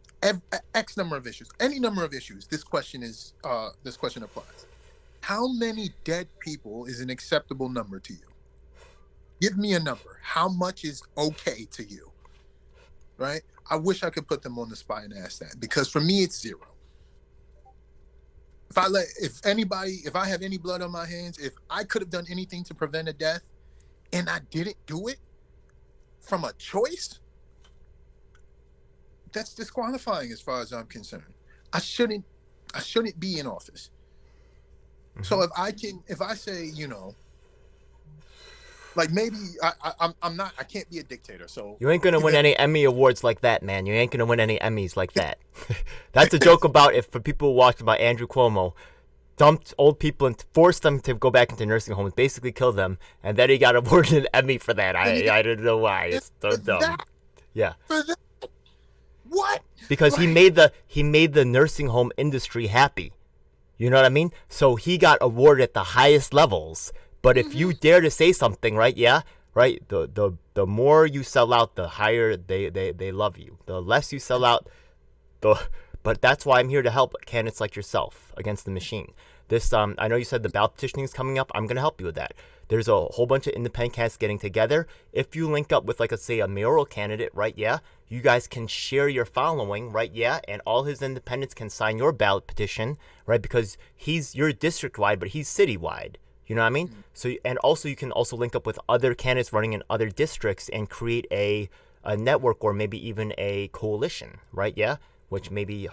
X number of issues, any number of issues, this question applies. How many dead people is an acceptable number to you? Give me a number. How much is okay to you? Right? I wish I could put them on the spot and ask that, because for me it's zero. If I have any blood on my hands, if I could have done anything to prevent a death and I didn't do it from a choice, that's disqualifying as far as I'm concerned. I shouldn't be in office. Mm-hmm. So if I say, maybe I can't be a dictator. So you ain't gonna win any Emmy awards like that, man. You ain't gonna win any Emmys like that. That's a joke for people who watched about Andrew Cuomo, dumped old people and forced them to go back into nursing homes, basically kill them, and then he got awarded an Emmy for that. I don't know why. It's so dumb. Yeah. For that? What? Because he made the nursing home industry happy. You know what I mean? So he got awarded at the highest levels. But if you dare to say something, right? Yeah, right. The more you sell out, the higher they love you. The less you sell out, but that's why I'm here to help candidates like yourself against the machine. This I know you said the ballot petitioning is coming up. I'm gonna help you with that. There's a whole bunch of independent candidates getting together. If you link up with, let's say, a mayoral candidate, right? Yeah, you guys can share your following, right? Yeah, and all his independents can sign your ballot petition, right? Because you're district wide, but he's citywide. You know what I mean? So, and also you can also link up with other candidates running in other districts and create a network or maybe even a coalition, right? Yeah, which may be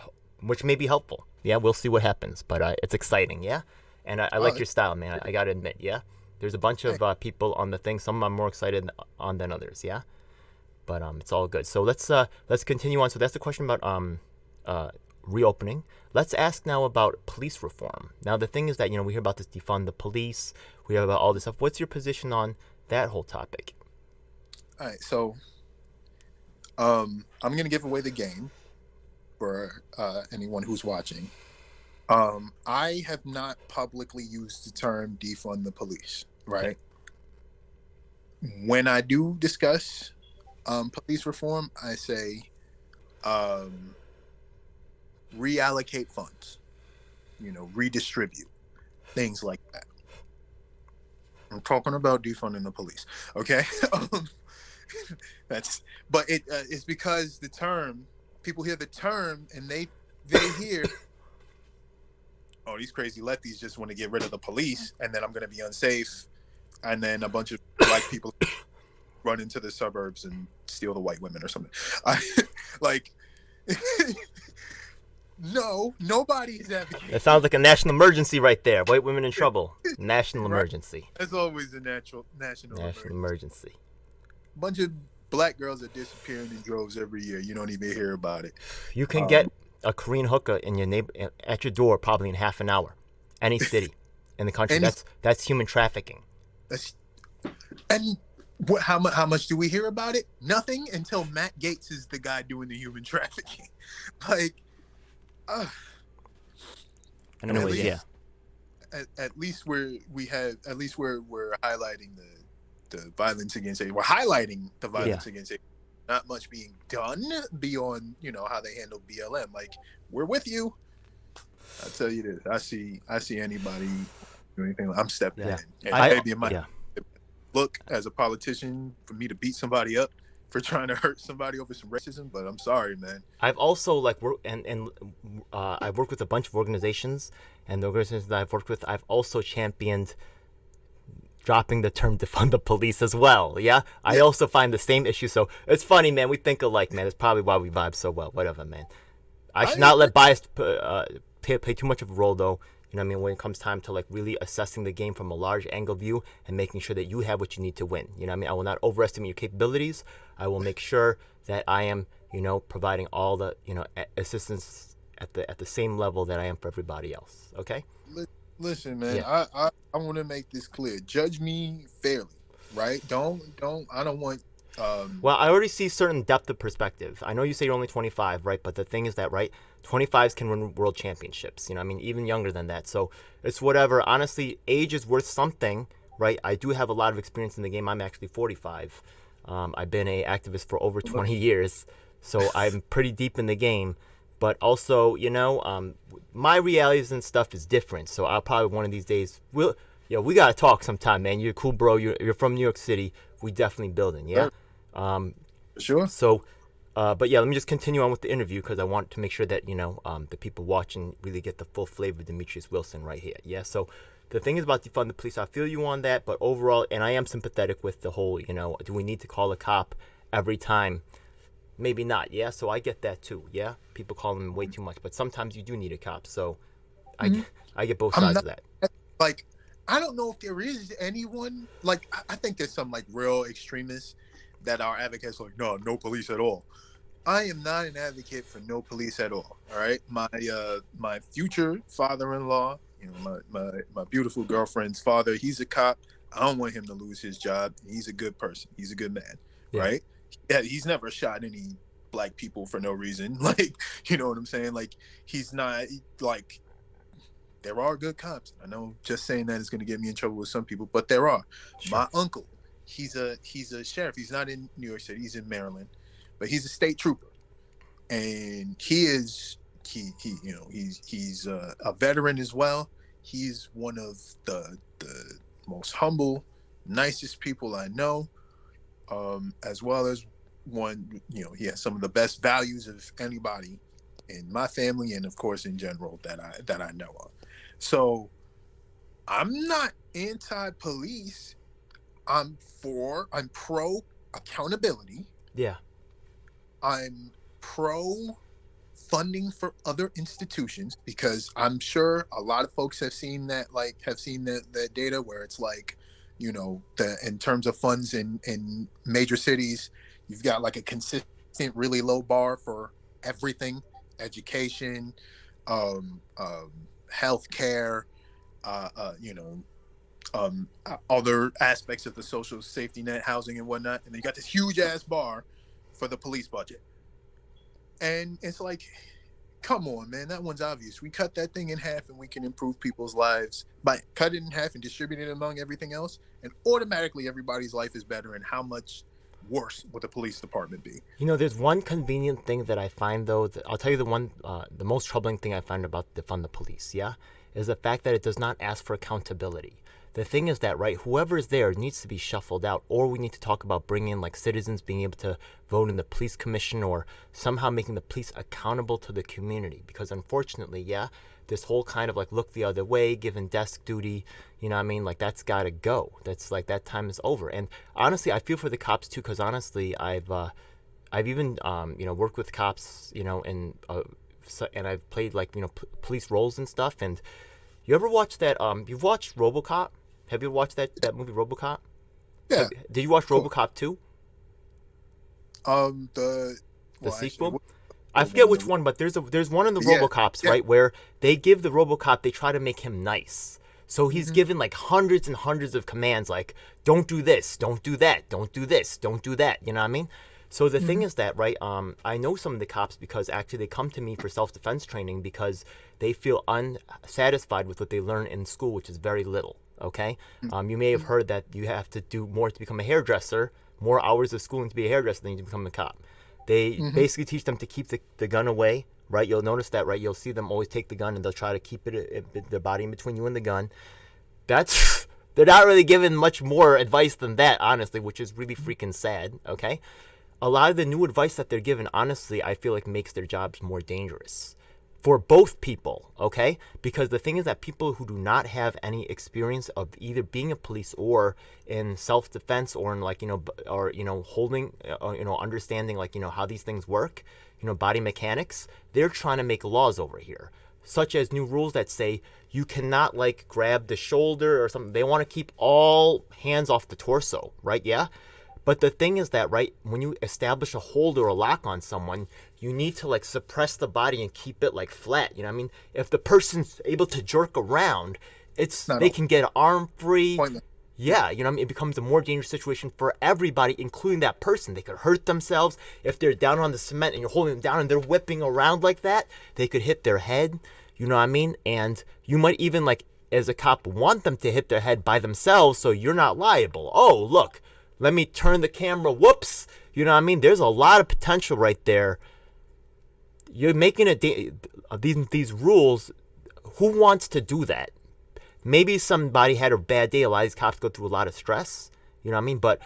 helpful. Yeah, we'll see what happens, but it's exciting. Yeah, and I like your style, man. I gotta admit, yeah, there's a bunch of people on the thing. Some I'm more excited on than others. Yeah, but it's all good. So let's continue on. So that's the question about reopening. Let's ask now about police reform. Now, the thing is that, we hear about this defund the police. We hear about all this stuff. What's your position on that whole topic? All right. So I'm going to give away the game for anyone who's watching. I have not publicly used the term defund the police, right? Okay. When I do discuss police reform, I say reallocate funds, redistribute, things like that. I'm talking about defunding the police, okay? It's because the term, people hear the term and they hear, oh, these crazy lefties just want to get rid of the police, and then I'm going to be unsafe, and then a bunch of black people run into the suburbs and steal the white women or something. No, nobody is advocating. That sounds like a national emergency right there. White women in trouble. National emergency. That's always a national emergency. Emergency. Bunch of black girls are disappearing in droves every year. You don't even hear about it. You can get a Korean hooker in your at your door probably in half an hour. Any city in the country. And That's human trafficking. and how much do we hear about it? Nothing until Matt Gaetz is the guy doing the human trafficking. Like, Anyway, yeah. At least we're highlighting the violence against it. We're highlighting the violence against it. Not much being done beyond, how they handle BLM. Like, we're with you. I tell you this, I see anybody do anything, I'm stepping in. And maybe it might look as a politician for me to beat somebody up for trying to hurt somebody over some racism, but I'm sorry, man. I've also I've worked with a bunch of organizations, and the organizations that I've worked with, I've also championed dropping the term defund the police as well. Yeah, I also find the same issue. So it's funny, man. We think alike, man. It's probably why we vibe so well. Whatever, man. I should not let bias play too much of a role, though. You know what I mean? When it comes time to really assessing the game from a large angle view and making sure that you have what you need to win. You know what I mean? I will not overestimate your capabilities. I will make sure that I am, providing all the, assistance at the same level that I am for everybody else. Okay? Listen, man, I want to make this clear. Judge me fairly, right? I don't want. Well, I already see certain depth of perspective. I know you say you're only 25, right? But the thing is that, right, 25s can win world championships. You know, I mean, even younger than that. So it's whatever. Honestly, age is worth something, right? I do have a lot of experience in the game. I'm actually 45. I've been an activist for over 20 years, so I'm pretty deep in the game. But also, my realities and stuff is different. So I'll probably one of these days, we gotta talk sometime, man. You're cool, bro. You're from New York City. We definitely building, yeah. Sure. So, but yeah, let me just continue on with the interview because I want to make sure that the people watching really get the full flavor of Demetrius Wilson right here. Yeah. So the thing is about defund the police. I feel you on that, but overall, and I am sympathetic with the whole. Do we need to call a cop every time? Maybe not. Yeah. So I get that too. Yeah. People call them way too much, but sometimes you do need a cop. So I get both sides of that. Like, I don't know if there is anyone, I think there's some real extremists that are advocates no police at all. I am not an advocate for no police at all. All right. My future father-in-law, my beautiful girlfriend's father, he's a cop. I don't want him to lose his job. He's a good person. He's a good man. Yeah. Right. Yeah. He's never shot any black people for no reason. You know what I'm saying? He's not there are good cops. I know just saying that is going to get me in trouble with some people, but there are. Sure. My uncle, he's a sheriff. He's not in New York City. He's in Maryland, but he's a state trooper, and he's a veteran as well. He's one of the most humble, nicest people I know, as well as one. He has some of the best values of anybody in my family, and of course in general that I know of. So I'm not anti-police. I'm pro accountability. Yeah. I'm pro funding for other institutions because I'm sure a lot of folks have seen that that data where it's in terms of funds in major cities, you've got a consistent, really low bar for everything, education, healthcare, other aspects of the social safety net, housing and whatnot, and they got this huge ass bar for the police budget. And it's come on, man, that one's obvious. We cut that thing in half and we can improve people's lives by cut it in half and distribute it among everything else, and automatically everybody's life is better. And how much worse would the police department be? There's one convenient thing that I find, though. I'll tell you the most troubling thing I find about defund the police, is the fact that it does not ask for accountability. The thing is that, right, whoever is there needs to be shuffled out, or we need to talk about bringing in citizens being able to vote in the police commission, or somehow making the police accountable to the community. Because unfortunately, this whole kind of look the other way, given desk duty, that's got to go. That's that time is over. And honestly, I feel for the cops too, because honestly, I've even worked with cops, and I've played police roles and stuff. And you ever watch that? You've watched RoboCop? Have you watched that movie RoboCop? Yeah. Did you watch RoboCop 2? The The well, actually, sequel. what, I the forget one which the one, but there's one in the yeah RoboCops, yeah right, where they give the RoboCop, they try to make him nice. So he's hmm given like hundreds and hundreds of commands, like don't do this, don't do that, don't do this, don't do that. You know what I mean? So the thing hmm is that, right? I know some of the cops because actually they come to me for self-defense training because they feel unsatisfied with what they learn in school, which is very little. Okay. You may have heard that you have to do more to become a hairdresser, more hours of schooling to be a hairdresser than you to become a cop. They hmm basically teach them to keep the gun away, right? You'll notice that, right? You'll see them always take the gun and they'll try to keep their body in between you and the gun. That's they're not really given much more advice than that, honestly, which is really freaking sad. Okay, a lot of the new advice that they're given, honestly, I feel like makes their jobs more dangerous for both people, okay? Because the thing is that people who do not have any experience of either being a police or in self-defense or in like, or, holding, understanding like, how these things work, body mechanics, they're trying to make laws over here, such as new rules that say you cannot like grab the shoulder or something. They want to keep all hands off the torso, right? Yeah. But the thing is that, right, when you establish a hold or a lock on someone, you need to like suppress the body and keep it like flat. You know what I mean? If the person's able to jerk around, not they all can get arm free. pointless. Yeah, you know what I mean? It becomes a more dangerous situation for everybody, including that person. They could hurt themselves. If they're down on the cement and you're holding them down and they're whipping around like that, they could hit their head. You know what I mean? And you might even like, as a cop, want them to hit their head by themselves so you're not liable. Oh, look. Let me turn the camera. Whoops. You know what I mean? There's a lot of potential right there. You're making these rules. Who wants to do that? Maybe somebody had a bad day. A lot of these cops go through a lot of stress. You know what I mean? But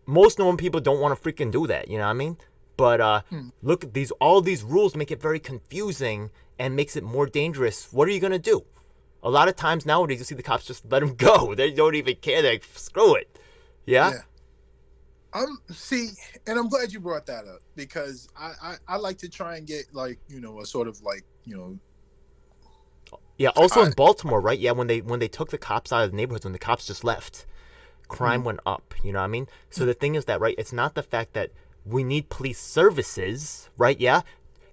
most normal people don't want to freaking do that. You know what I mean? But look at these. All these rules make it very confusing and makes it more dangerous. What are you gonna do? A lot of times nowadays, you see the cops just let them go. They don't even care. They screw it. Yeah. See, and I'm glad you brought that up because I like to try and get like, a sort of like, Yeah. Also in Baltimore, right? Yeah. When they took the cops out of the neighborhoods, when the cops just left, crime went up. You know what I mean? So the thing is that, right? It's not the fact that we need police services, right? Yeah.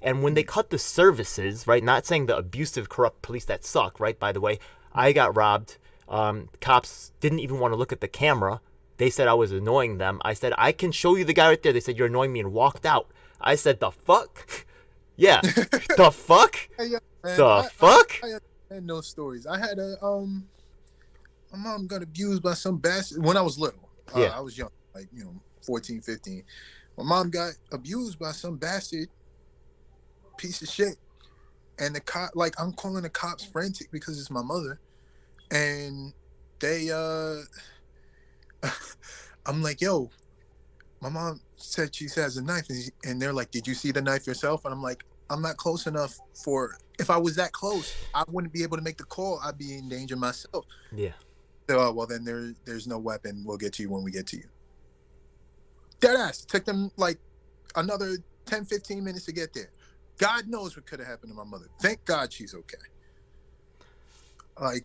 And when they cut the services, right? Not saying the abusive, corrupt police that suck, right? By the way, I got robbed. Cops didn't even want to look at the camera. They said I was annoying them. I said, I can show you the guy right there. They said, you're annoying me, and walked out. I said, the fuck? Yeah. The fuck? Hey, yeah, man, The fuck? I had no stories. I had my mom got abused by some bastard when I was little. Yeah. I was young, like, 14, 15. My mom got abused by some bastard piece of shit. And the cop, like, I'm calling the cops frantic because it's my mother. And they, I'm like, yo, my mom said she has a knife. And they're like, did you see the knife yourself? And I'm like, I'm not close enough if I was that close, I wouldn't be able to make the call. I'd be in danger myself. Yeah. So, well, then there's no weapon. We'll get to you when we get to you. Deadass. Took them like another 10, 15 minutes to get there. God knows what could have happened to my mother. Thank God she's okay. Like,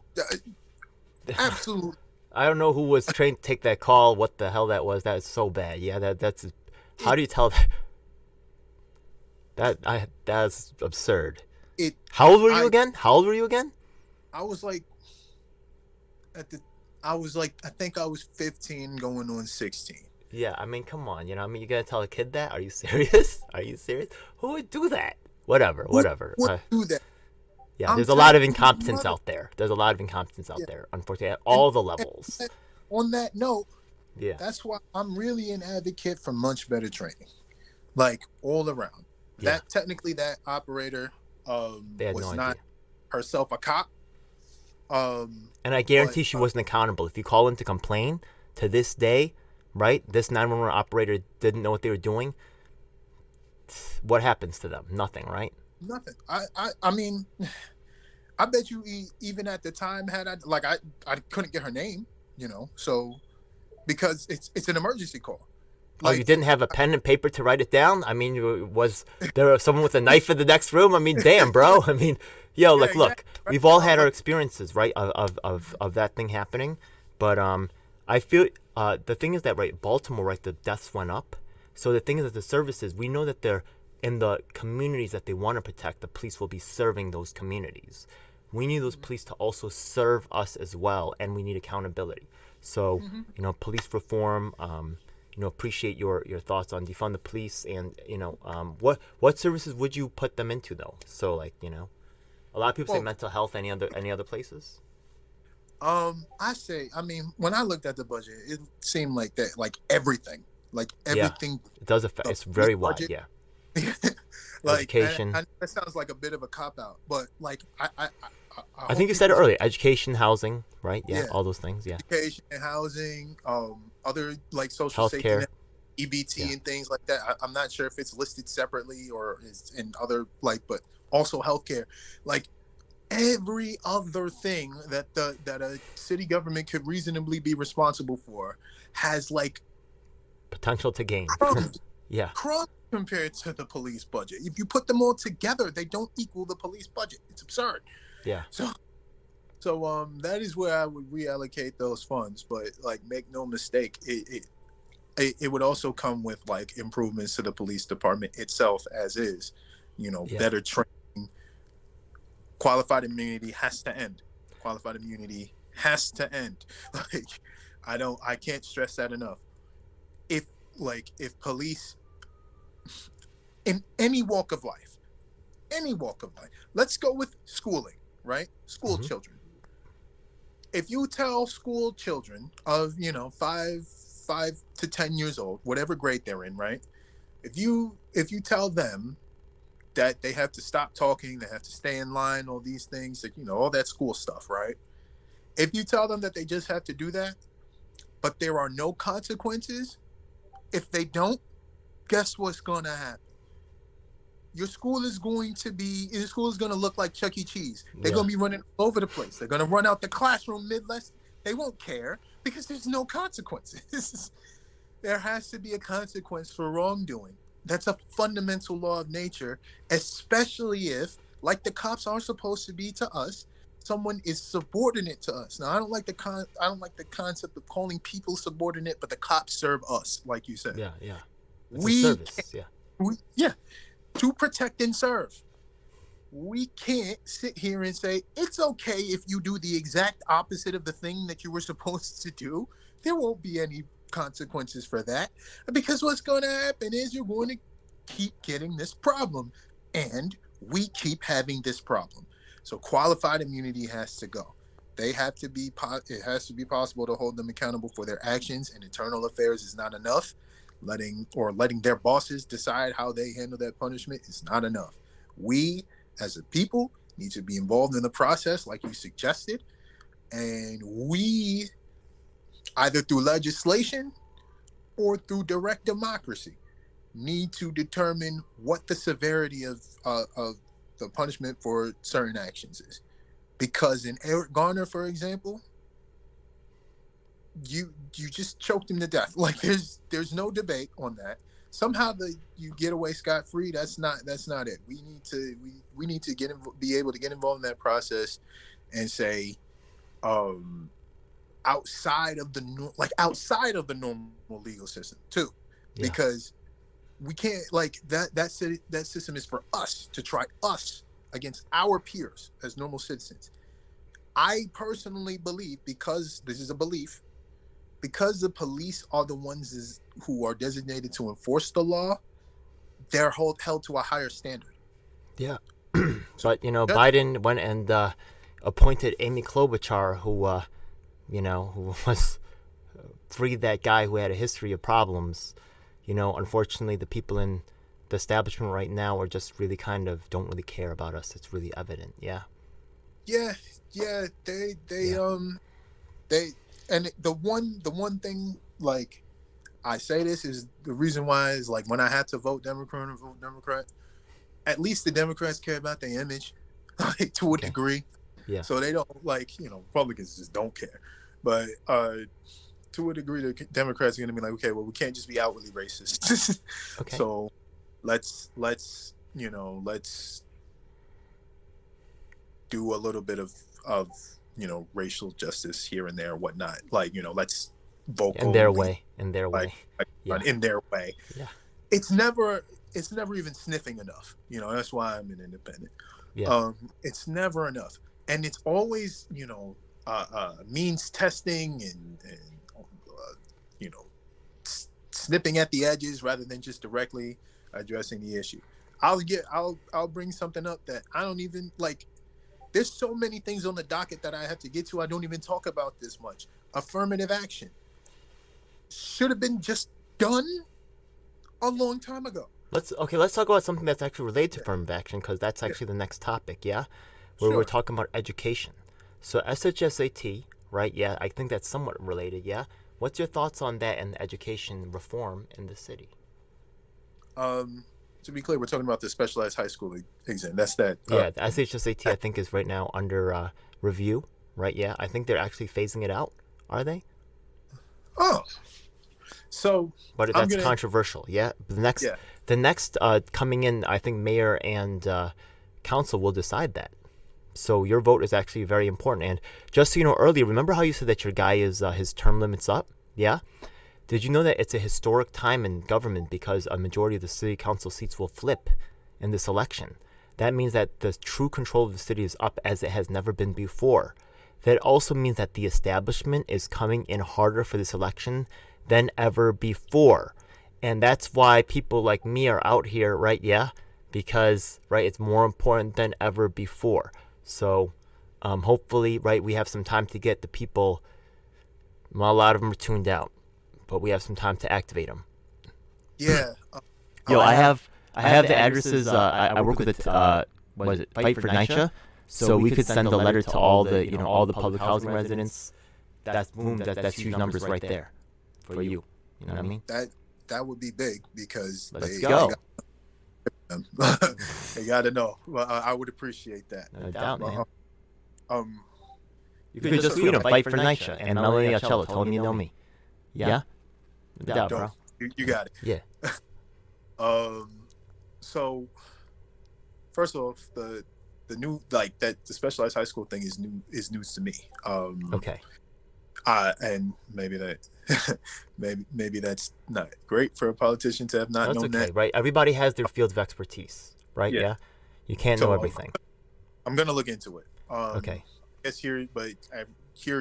absolutely. I don't know who was trained to take that call. What the hell that was? That is so bad. Yeah, that's. How do you tell that? That's absurd. How old were you again? How old were you again? I was like, I think I was 15 going on 16. Yeah, I mean, come on. You know, I mean, you gonna tell a kid that? Are you serious? Are you serious? Who would do that? Whatever. Who would do that? Yeah, there's a lot of incompetence out there. There's a lot of incompetence out there, unfortunately, at all the levels. On that note, yeah, that's why I'm really an advocate for much better training, like all around. Yeah. That technically, that operator was not herself a cop. And I guarantee she wasn't accountable. If you call in to complain, to this day, right, this 911 operator didn't know what they were doing. What happens to them? Nothing, right? Nothing. I mean, I bet you even at the time I couldn't get her name, so because it's an emergency call. Like, you didn't have a pen and paper to write it down? I mean, was there someone with a knife in the next room? I mean, damn, bro. I mean, look, exactly. We've all had our experiences, right, of that thing happening. But I feel the thing is that, right, Baltimore, right, the deaths went up. So the thing is that the services, we know that they're in the communities that they want to protect. The police will be serving those communities. We need those police to also serve us as well, and we need accountability. So, police reform. Appreciate your thoughts on defund the police, and what services would you put them into though? So a lot of people say mental health. Any other places? I mean, when I looked at the budget, it seemed like that, like everything. Yeah, it does affect. It's very wide. budget. Yeah. Education. Education. That sounds like a bit of a cop out, but I think you said it earlier. Education, housing, right? Yeah, all those things. Yeah. Education and housing, other like social safety Healthcare. net, EBT and things like that. I'm not sure if it's listed separately or is in other but also healthcare, like every other thing that a city government could reasonably be responsible for has Potential to gain. crumbs, Yeah. crumbs compared to the police budget. If you put them all together, they don't equal the police budget. It's absurd. Yeah. So that is where I would reallocate those funds. But make no mistake, it would also come with improvements to the police department itself as is. Better training. Qualified immunity has to end. Qualified immunity has to end. I can't stress that enough. If police in any walk of life, let's go with schooling, right? School children. If you tell school children of 5 to 10 years old, whatever grade they're in, right? If you tell them that they have to stop talking, they have to stay in line, all these things, all that school stuff, right? If you tell them that they just have to do that, but there are no consequences if they don't, guess what's going to happen? Your school is going to look like Chuck E. Cheese. They're going to be running all over the place. They're going to run out the classroom mid-lesson. They won't care because there's no consequences. There has to be a consequence for wrongdoing. That's a fundamental law of nature, especially if, like the cops are supposed to be to us, someone is subordinate to us. Now, I don't like the concept of calling people subordinate, but the cops serve us, like you said. Yeah. It's a service. To protect and serve. We can't sit here and say it's okay if you do the exact opposite of the thing that you were supposed to do. There won't be any consequences for that, because what's going to happen is you're going to keep getting this problem, and we keep having this problem. So qualified immunity has to go. It has to be possible to hold them accountable for their actions, and internal affairs is not enough. Letting their bosses decide how they handle that punishment is not enough. We as a people need to be involved in the process like you suggested, and we, either through legislation or through direct democracy, need to determine what the severity of the punishment for certain actions is. Because in Eric Garner, for example, you just choked him to death. There's no debate on that. Somehow you get away scot-free. That's not it. We need to be able to get involved in that process and say, outside of the normal legal system too, because we can't that system is for us to try us against our peers as normal citizens. I personally believe, because this is a belief, because the police are the ones who are designated to enforce the law, they're held to a higher standard. Yeah. But Biden went and appointed Amy Klobuchar, who was freed that guy who had a history of problems. Unfortunately, the people in the establishment right now are just really don't really care about us. It's really evident. Yeah. Yeah. They and the one thing, I say this is the reason why is when I had to vote Democrat, at least the Democrats care about their image, to a degree. Yeah. So they don't Republicans just don't care. But to a degree, the Democrats are going to be okay, well, we can't just be outwardly racist. Okay. So let's do a little bit of racial justice here and there, whatnot. Let's vote in their way. in their way. Yeah. it's never even sniffing enough. That's why I'm an independent. Yeah. It's never enough, and it's always means testing and you know snipping at the edges rather than just directly addressing the issue. I'll bring something up that I don't even like. There's so many things on the docket that I have to get to. I don't even talk about this much. Affirmative action should have been just done a long time ago. Let's talk about something that's actually related to affirmative action, because that's actually the next topic, yeah? Where Sure. we're talking about education. So SHSAT, right? Yeah, I think that's somewhat related, yeah? What's your thoughts on that and education reform in the city? To be clear, we're talking about the specialized high school exam. That's that. Yeah, the SHSAT I think is right now under review, right? Yeah, I think they're actually phasing it out. Are they? Oh, so But that's controversial. Yeah, the next coming in, I think mayor and council will decide that. So your vote is actually very important. And just so you know, earlier, remember how you said that your guy is his term limit's up? Yeah. Did you know that it's a historic time in government because a majority of the city council seats will flip in this election? That means that the true control of the city is up as it has never been before. That also means that the establishment is coming in harder for this election than ever before. And that's why people like me are out here, right? Yeah, because, right, it's more important than ever before. So hopefully, right, we have some time to get the people. Well, a lot of them are tuned out, but we have some time to activate them. Yeah. Yo, I have the addresses. I work with the what is it? Fight for NYCHA. So we could send a letter to all the all the public housing residents. That's boom. That's huge numbers right there for you. You know what I mean? That would be big because Let's go. They got to know. Well, I would appreciate that. No doubt, man. You could just tweet them, Fight for NYCHA, and Melanie Accello told me you know me. Yeah? No doubt, bro. You got it. Yeah. So first off, the new the specialized high school thing is news to me. Okay. And maybe that's not great for a politician to have not known that. Right? Everybody has their field of expertise, right? Yeah. You can't know everything. I'm gonna look into it. Okay. Here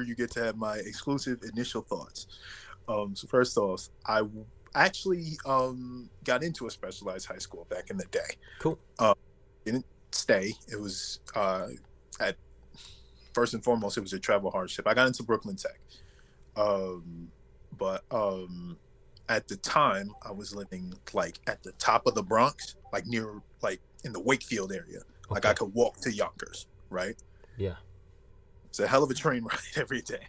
you get to have my exclusive initial thoughts. So first off, I actually got into a specialized high school back in the day. Cool. Didn't stay. It was at first and foremost, it was a travel hardship. I got into Brooklyn Tech. But at the time I was living like at the top of the Bronx, like near in the Wakefield area. Okay. Like I could walk to Yonkers, right? Yeah. It's a hell of a train ride every day.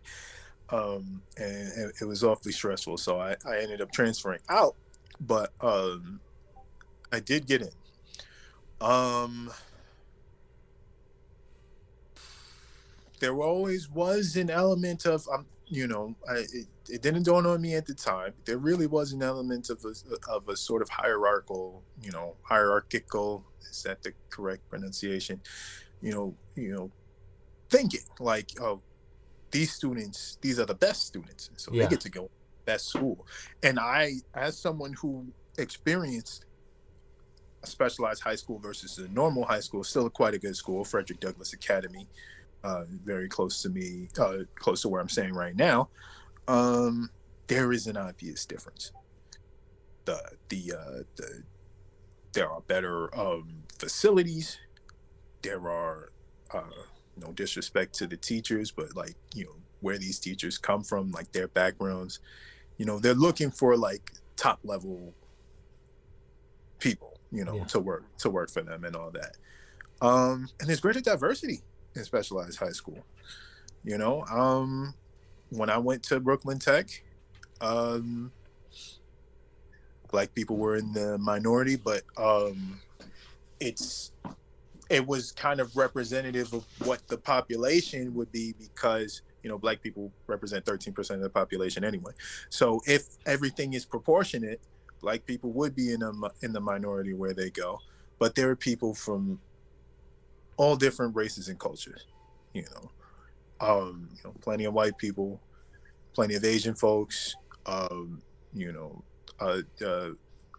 And it was awfully stressful. So I ended up transferring out, but I did get in. There always was an element of it didn't dawn on me at the time. There really was an element of a sort of hierarchical, is that the correct pronunciation? Thinking like, oh, these students, these are the best students, so they get to go to that school. And I, as someone who experienced a specialized high school versus a normal high school, still quite a good school, Frederick Douglass Academy, very close to me, close to where I'm staying right now. There is an obvious difference. There are better facilities. There are no disrespect to the teachers, but where these teachers come from, like their backgrounds, they're looking for like top level people, to work for them and all that. And there's greater diversity in specialized high school. When I went to Brooklyn Tech, Black people were in the minority, but it was kind of representative of what the population would be because Black people represent 13% of the population anyway. So if everything is proportionate, Black people would be in the minority where they go, but there are people from all different races and cultures. Plenty of white people, plenty of Asian folks,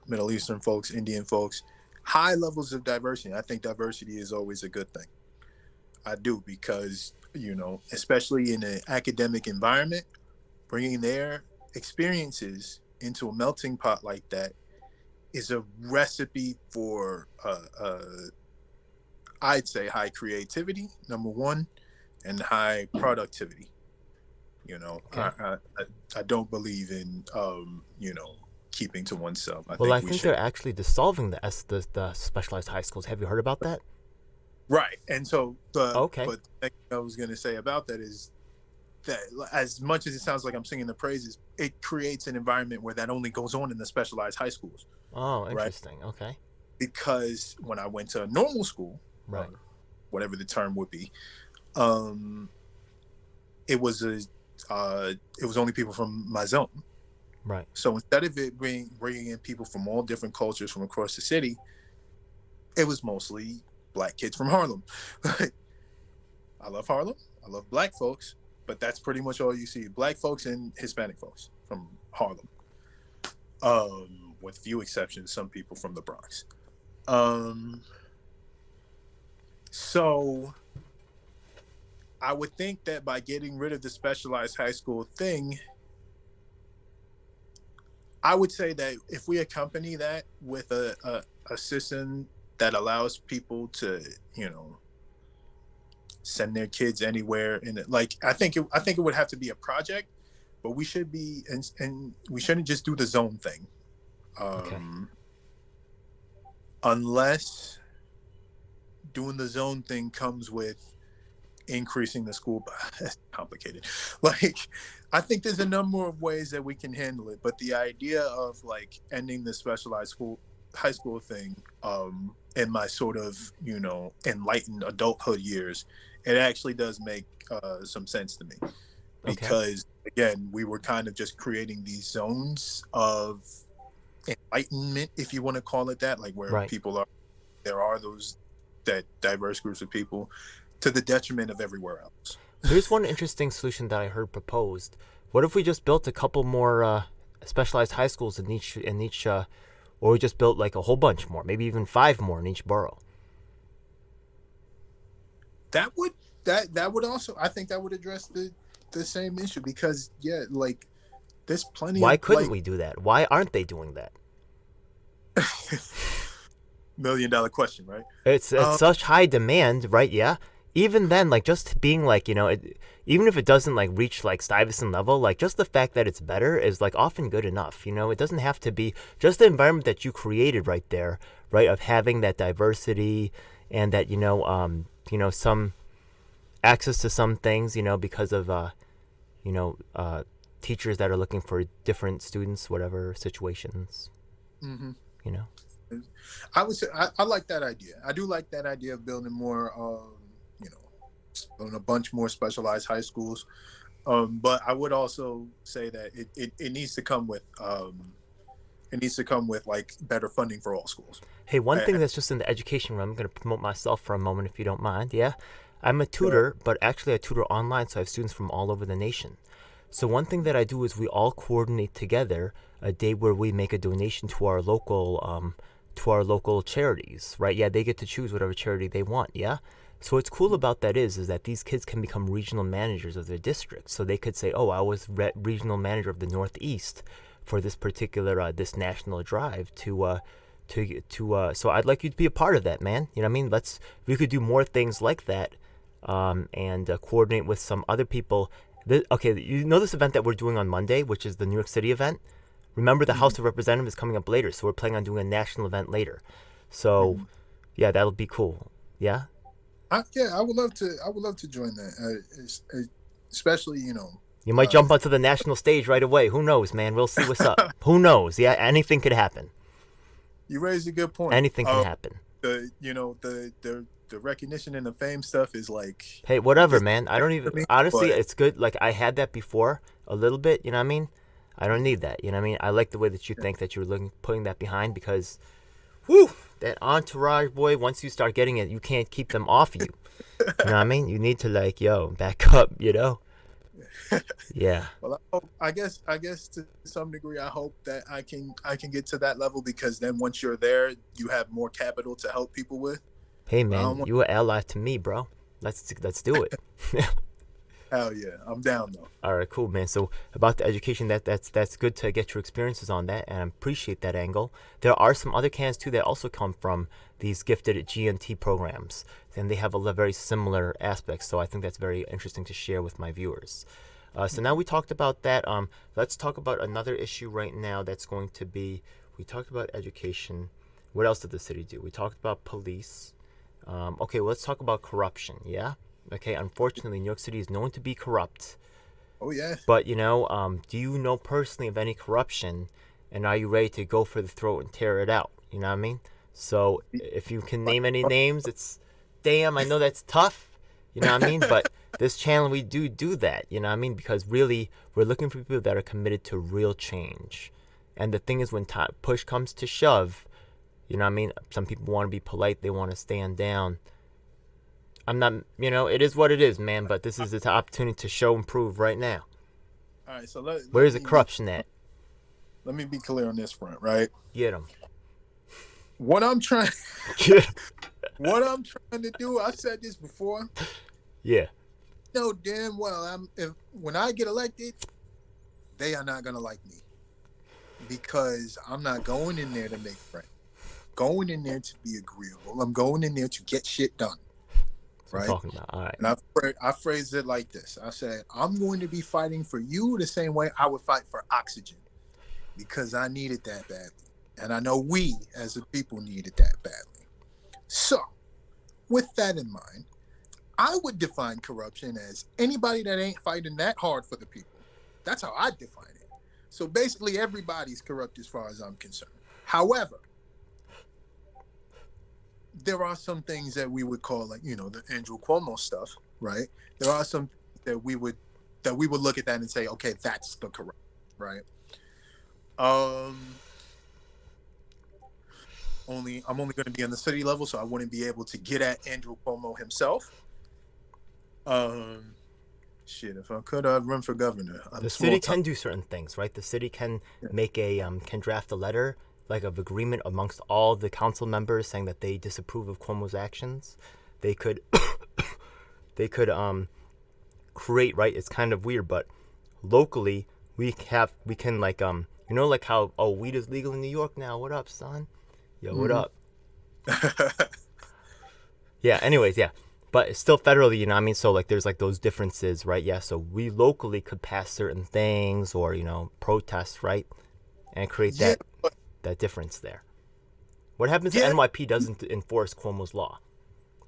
Middle Eastern folks, Indian folks, high levels of diversity. I think diversity is always a good thing. I do, because, especially in an academic environment, bringing their experiences into a melting pot like that is a recipe for, I'd say, high creativity, number one, and high productivity. Okay. I don't believe in, keeping to oneself. I Well, think I we think should. they're actually dissolving the specialized high schools. Have you heard about that? Right. And so Okay. but the thing I was going to say about that is that, as much as it sounds like I'm singing the praises, it creates an environment where that only goes on in the specialized high schools, Oh, right? interesting. Okay. Because when I went to a normal school, Right. whatever the term would be, um, it was only people from my zone. Right. So instead of it bringing in people from all different cultures from across the city, it was mostly Black kids from Harlem. I love Harlem. I love Black folks, but that's pretty much all you see: Black folks and Hispanic folks from Harlem, with few exceptions. Some people from the Bronx. So I would think that by getting rid of the specialized high school thing, I would say that if we accompany that with a system that allows people to, send their kids anywhere, I think it would have to be a project, but we should be, and we shouldn't just do the zone thing, Okay. unless doing the zone thing comes with increasing the school. That's complicated. I think there's a number of ways that we can handle it, but the idea of ending the specialized high school thing, in my sort of enlightened adulthood years, it actually does make some sense to me, because again, we were kind of just creating these zones of enlightenment, if you want to call it that, where Right. there are those that diverse groups of people, to the detriment of everywhere else. Here's one interesting solution that I heard proposed. What if we just built a couple more specialized high schools in each, or we just built a whole bunch more, maybe even 5 more in each borough? That would also, I think that would address the same issue, because there's plenty Why of couldn't we do that? Why aren't they doing that? $1 million question, right? It's such high demand, right? Yeah. Even then, just being even if it doesn't reach Stuyvesant level, just the fact that it's better is often good enough. It doesn't have to be just the environment that you created right there, right? Of having that diversity and that some access to some things, because of teachers that are looking for different students, whatever situations. Mm-hmm. I would say I like that idea. I do like that idea of building more, building a bunch more specialized high schools. But I would also say that it needs to come with better funding for all schools. Hey, one thing that's just in the education realm, I'm going to promote myself for a moment if you don't mind. Yeah. I'm a tutor, but actually I tutor online, so I have students from all over the nation. So one thing that I do is we all coordinate together a day where we make a donation to our local charities, right? Yeah, they get to choose whatever charity they want, yeah? So what's cool about that is that these kids can become regional managers of their district. So they could say, oh, I was regional manager of the Northeast for this particular, this national drive so I'd like you to be a part of that, man. You know what I mean? We could do more things like that, and coordinate with some other people. This event that we're doing on Monday, which is the New York City event? Remember, the House of Representatives is coming up later, so we're planning on doing a national event later. So, yeah, that'll be cool. Yeah. I would love to join that. Especially, You might jump onto the national stage right away. Who knows, man? We'll see what's up. Who knows? Yeah, anything could happen. You raised a good point. Anything can happen. The recognition and the fame stuff is hey, whatever, man. I don't even honestly. It's good. I had that before a little bit. You know what I mean? I don't need that. You know what I mean? I like the way that you think that you're putting that behind, because, whew, that entourage, boy. Once you start getting it, you can't keep them off you. You know what I mean? You need to back up. Yeah. Well, I guess to some degree, I hope that I can get to that level, because then once you're there, you have more capital to help people with. Hey But I man, don't want. you an ally to me, bro. Let's do it. Hell yeah, I'm down though. All right, cool, man. So about the education, that's good to get your experiences on that, and I appreciate that angle. There are some other cans too that also come from these gifted GNT programs, and they have a very similar aspects. So I think that's very interesting to share with my viewers. So now we talked about that. Let's talk about another issue right now. That's going to be, we talked about education. What else did the city do? We talked about police. Okay, well, let's talk about corruption. Yeah. Okay. Unfortunately, New York City is known to be corrupt. Oh yeah. But do you know personally of any corruption, and are you ready to go for the throat and tear it out? You know what I mean? So if you can name any names, it's damn. I know that's tough. You know what I mean? But this channel, we do that. You know what I mean? Because really, we're looking for people that are committed to real change. And the thing is, when push comes to shove, you know what I mean? Some people want to be polite. They want to stand down. I'm not, it is what it is, man. But this is the opportunity to show and prove right now. All right, so Where's the corruption at? let me be clear on this front, right? Get them. What I'm trying, Get 'em. what I'm trying to do, I've said this before. Yeah. No, damn well, when I get elected, they are not gonna like me, because I'm not going in there to make friends. Going in there to be agreeable. I'm going in there to get shit done. Right. I'm talking about. All right. And I phrased it like this. I said, I'm going to be fighting for you the same way I would fight for oxygen, because I need it that badly. And I know we as a people needed that badly. So with that in mind, I would define corruption as anybody that ain't fighting that hard for the people. That's how I define it. So basically everybody's corrupt as far as I'm concerned. However, there are some things that we would call, like, the Andrew Cuomo stuff, right? There are some that we would look at that and say, okay, that's the corrupt, right? I'm only going to be on the city level, so I wouldn't be able to get at Andrew Cuomo himself. Shit, if I could, I'd run for governor. The city can do certain things, right? The city can make can draft a letter, like, of agreement amongst all the council members saying that they disapprove of Cuomo's actions. They could create, right? It's kind of weird, but locally we can like like how weed is legal in New York now. What up, son? Yo, what up? Yeah. Anyways, yeah. But it's still federally, you know what I mean? So, like, there's, like, those differences, right? Yeah, so we locally could pass certain things or, protest, right? And create that difference there. What happens if NYP doesn't enforce Cuomo's law?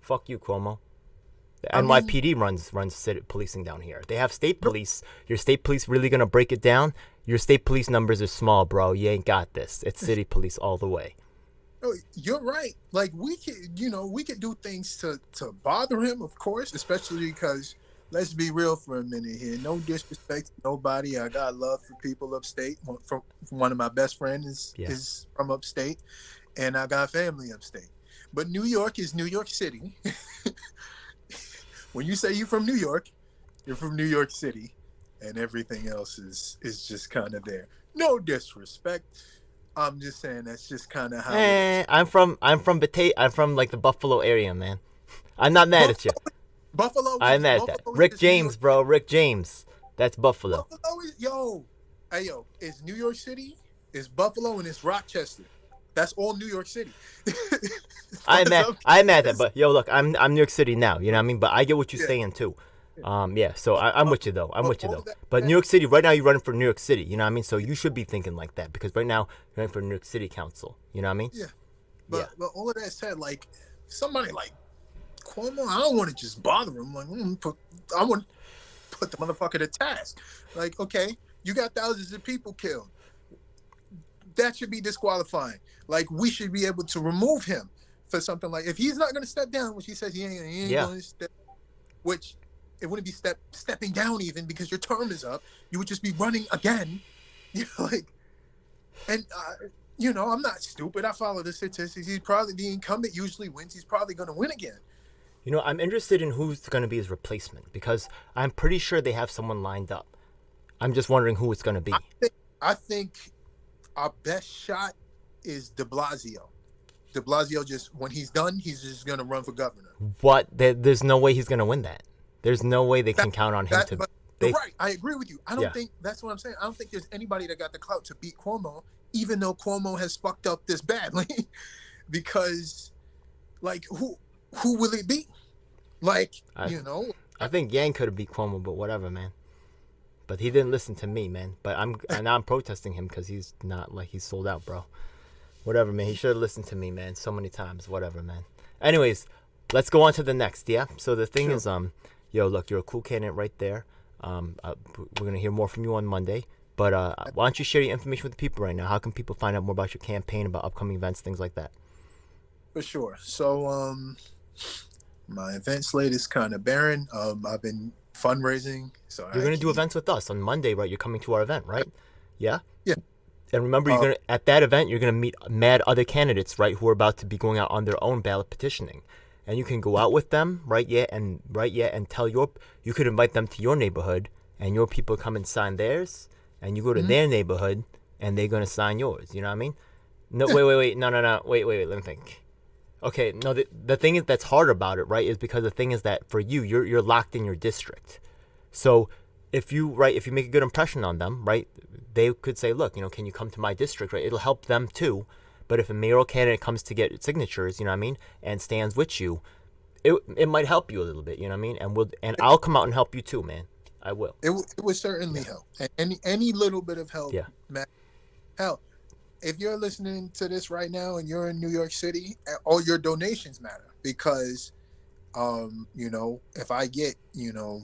Fuck you, Cuomo. The NYPD runs city policing down here. They have state police. Your state police really going to break it down? Your state police numbers are small, bro. You ain't got this. It's city police all the way. Oh, you're right. Like, we could do things to bother him, of course, especially because, let's be real for a minute here. No disrespect to nobody. I got love for people upstate. From one of my best friends is from upstate, and I got family upstate. But New York is New York City. When you say you're from New York, you're from New York City, and everything else is just kind of there. No disrespect. I'm just saying that's just kind of how. I'm from like the Buffalo area, man. I'm not mad at you. Buffalo. I'm mad at that. Rick James, bro. Rick James. That's Buffalo. Buffalo is it's New York City, it's Buffalo, and it's Rochester. That's all New York City. I'm mad at that, but yo, look, I'm New York City now. You know what I mean? But I get what you're saying too. So I'm with you though. But New York City, right now you're running for New York City, you know what I mean? So you should be thinking like that, because right now you're running for New York City Council, you know what I mean? Yeah. But all of that said, like, somebody like Cuomo, I don't want to just bother him. Like, I want to put the motherfucker to task. Like, okay, you got thousands of people killed. That should be disqualifying. Like, we should be able to remove him for something like, if he's not going to step down, which he says he ain't going to step, which it wouldn't be stepping down even, because your term is up. You would just be running again. I'm not stupid. I follow the statistics. He's probably, the incumbent usually wins. He's probably going to win again. You know, I'm interested in who's going to be his replacement because I'm pretty sure they have someone lined up. I'm just wondering who it's going to be. I think our best shot is De Blasio. De Blasio, just when he's done, he's just going to run for governor. What? There's no way he's going to win that. There's no way they can count on him to. But you're right. I agree with you. I don't think that's what I'm saying. I don't think there's anybody that got the clout to beat Cuomo, even though Cuomo has fucked up this badly. Because, like, who will it be? Like, you know. I think Yang could have beat Cuomo, but whatever, man. But he didn't listen to me, man. But now I'm protesting him because he's not, like, he's sold out, bro. Whatever, man. He should have listened to me, man, so many times. Whatever, man. Anyways, let's go on to the next, yeah? So the thing is, yo, look, you're a cool candidate right there. We're going to hear more from you on Monday. But why don't you share your information with the people right now? How can people find out more about your campaign, about upcoming events, things like that? For sure. So, my event slate is kind of barren. I've been fundraising. So you're going to do events with us on Monday, right? You're coming to our event, right? Yeah? Yeah. And remember, you're gonna at that event, you're going to meet mad other candidates, right, who are about to be going out on their own ballot petitioning. And you can go out with them, right? Yeah, and tell you could invite them to your neighborhood, and your people come and sign theirs, and you go to their neighborhood, and they're going to sign yours. You know what I mean? No, wait. No. Wait. Let me think. Okay, no, the thing is that's hard about it, right, is because the thing is that for you, you're locked in your district. So if you make a good impression on them, right, they could say, look, you know, can you come to my district, right? It'll help them too. But if a mayoral candidate comes to get signatures, you know what I mean, and stands with you, it might help you a little bit, you know what I mean? And I'll come out and help you too, man. I will. It would certainly help. Any little bit of help, man. Hell, if you're listening to this right now and you're in New York City, all your donations matter because, you know, if I get, you know,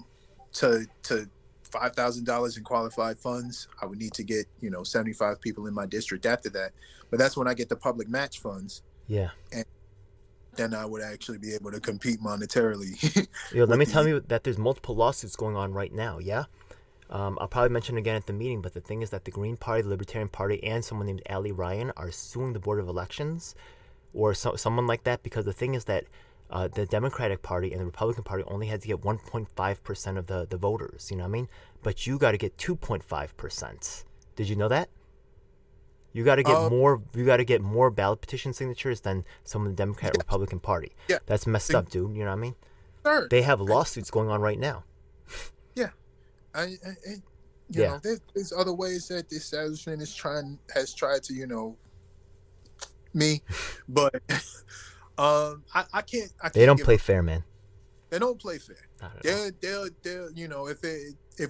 to $5,000 in qualified funds, I would need to get, you know, 75 people in my district after that. But that's when I get the public match funds. Yeah. And then I would actually be able to compete monetarily. Yo, let me tell you that there's multiple lawsuits going on right now, yeah? I'll probably mention again at the meeting, but the thing is that the Green Party, the Libertarian Party, and someone named Ali Ryan are suing the Board of Elections or someone like that because the thing is that the Democratic Party and the Republican Party only had to get 1.5% of the voters, you know what I mean? But you got to get 2.5%. Did you know that? You got to get more. You got to get more ballot petition signatures than some of the Democrat Republican Party. Yeah, that's messed up, dude. You know what I mean? Sure. They have lawsuits going on right now. Yeah, you know, there's other ways that the establishment has tried to, you know, me, but I can't. They don't play fair, man. They don't play fair. They'll you know, if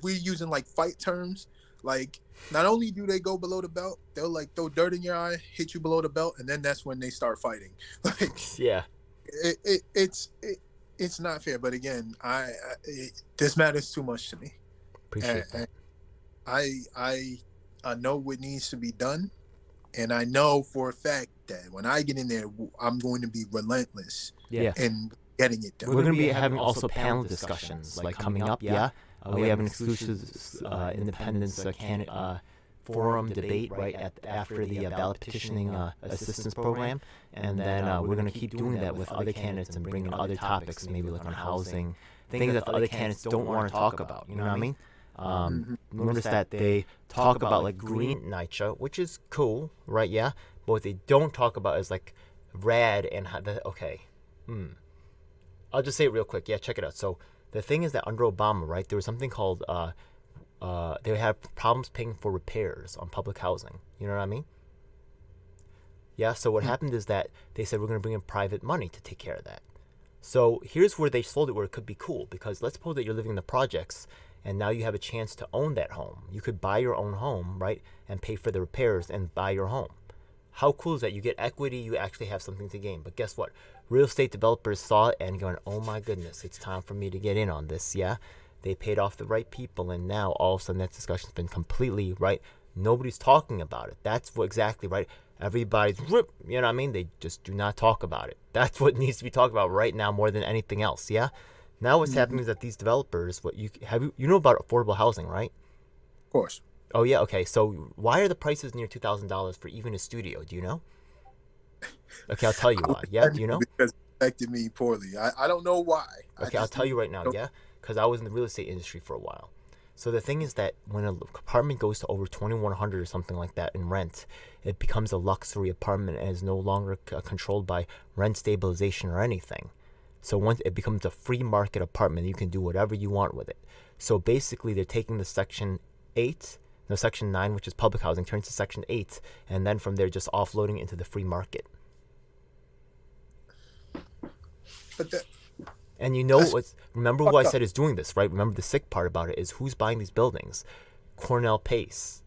we're using like fight terms, like not only do they go below the belt, they'll like throw dirt in your eye, hit you below the belt, and then that's when they start fighting. Like, yeah, it's not fair. But again, this matters too much to me. Appreciate that. I know what needs to be done, and I know for a fact that when I get in there, I'm going to be relentless. Yeah. in getting it done. We're going to be having also panel discussions like coming up. Yeah. We have an exclusive independence forum debate right after the ballot petitioning assistance program, and then we're going to keep doing that with other candidates and bringing other topics, maybe like on housing, things that the other candidates don't want to talk about. You know what I mean? Notice that they talk about like green NYCHA, which is cool, right? Yeah, but what they don't talk about is like rad and I'll just say it real quick. Yeah, check it out. So the thing is that under Obama, right, there was something called they had problems paying for repairs on public housing. You know what I mean? Yeah, so what happened is that they said we're going to bring in private money to take care of that. So here's where they sold it where it could be cool, because let's suppose that you're living in the projects and now you have a chance to own that home. You could buy your own home, right, and pay for the repairs and buy your home. How cool is that? You get equity, you actually have something to gain. But guess what? Real estate developers saw it and going, oh my goodness, it's time for me to get in on this, yeah? They paid off the right people, and now all of a sudden that discussion's been completely, right? Nobody's talking about it. That's what exactly, right? Everybody's, you know what I mean? They just do not talk about it. That's what needs to be talked about right now more than anything else, yeah? Now what's happening is that these developers, you know about affordable housing, right? Of course. Oh, yeah, okay. So why are the prices near $2,000 for even a studio? Do you know? Okay, I'll tell you why. Yeah, do you know? Because affected me poorly. I don't know why. Okay, I'll tell you right now, yeah? Because I was in the real estate industry for a while. So the thing is that when an apartment goes to over 2,100 or something like that in rent, it becomes a luxury apartment and is no longer controlled by rent stabilization or anything. So once it becomes a free market apartment, you can do whatever you want with it. So basically, they're taking the Section 9, which is public housing, turns to Section 8, and then from there just offloading it into the free market. But that, and you know what's, remember who I said is doing this, right? Remember the sick part about it is who's buying these buildings? Cornell Pace,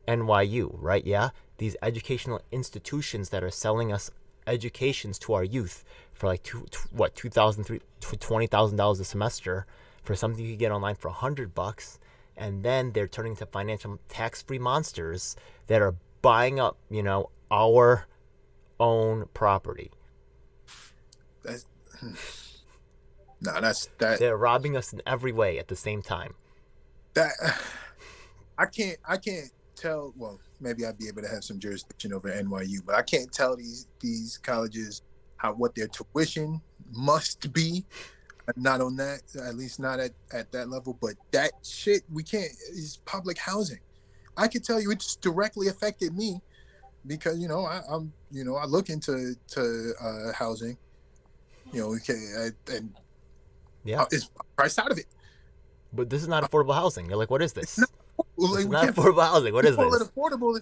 NYU, right? Yeah? These educational institutions that are selling us educations to our youth for like $20,000 a semester for something you could get online for $100, and then they're turning to financial tax-free monsters that are buying up, our own property. that's that's that. They're robbing us in every way at the same time. That I can't tell. Well, maybe I'd be able to have some jurisdiction over NYU, but I can't tell these colleges what their tuition must be. Not on that, at least not at that level. But that shit we can't is public housing. I can tell you it's directly affected me because I'm I look into housing. And yeah, it's priced out of it. But this is not affordable housing. You're like, what is this? It's not affordable housing. What is this? Call it affordable.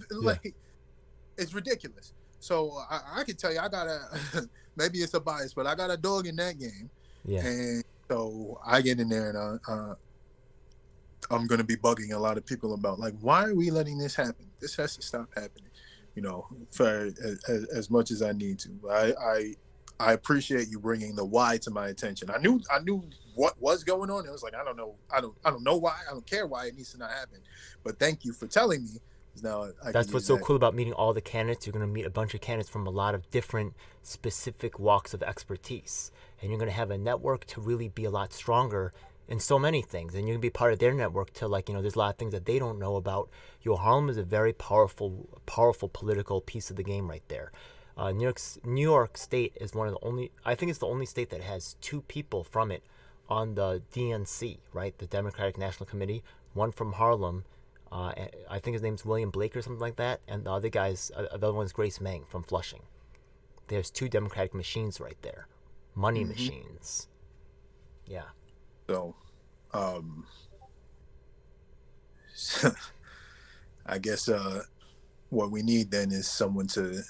It's ridiculous. So I can tell you, I got maybe it's a bias, but I got a dog in that game. Yeah. And so I get in there and I'm going to be bugging a lot of people about why are we letting this happen? This has to stop happening, for as much as I need to. I appreciate you bringing the why to my attention. I knew what was going on. It was I don't know why. I don't care why it needs to not happen. But thank you for telling me. Now that's what's so cool about meeting all the candidates. You're going to meet a bunch of candidates from a lot of different specific walks of expertise. And you're going to have a network to really be a lot stronger in so many things. And you're going to be part of their network to there's a lot of things that they don't know about. Harlem is a very powerful political piece of the game right there. New York State is one of the only, I think it's the only state that has two people from it on the DNC, right? The Democratic National Committee, one from Harlem. I think his name's William Blake or something like that. And the other the other one's Grace Meng from Flushing. There's two Democratic machines right there. Money machines. Yeah. So, I guess what we need then is someone to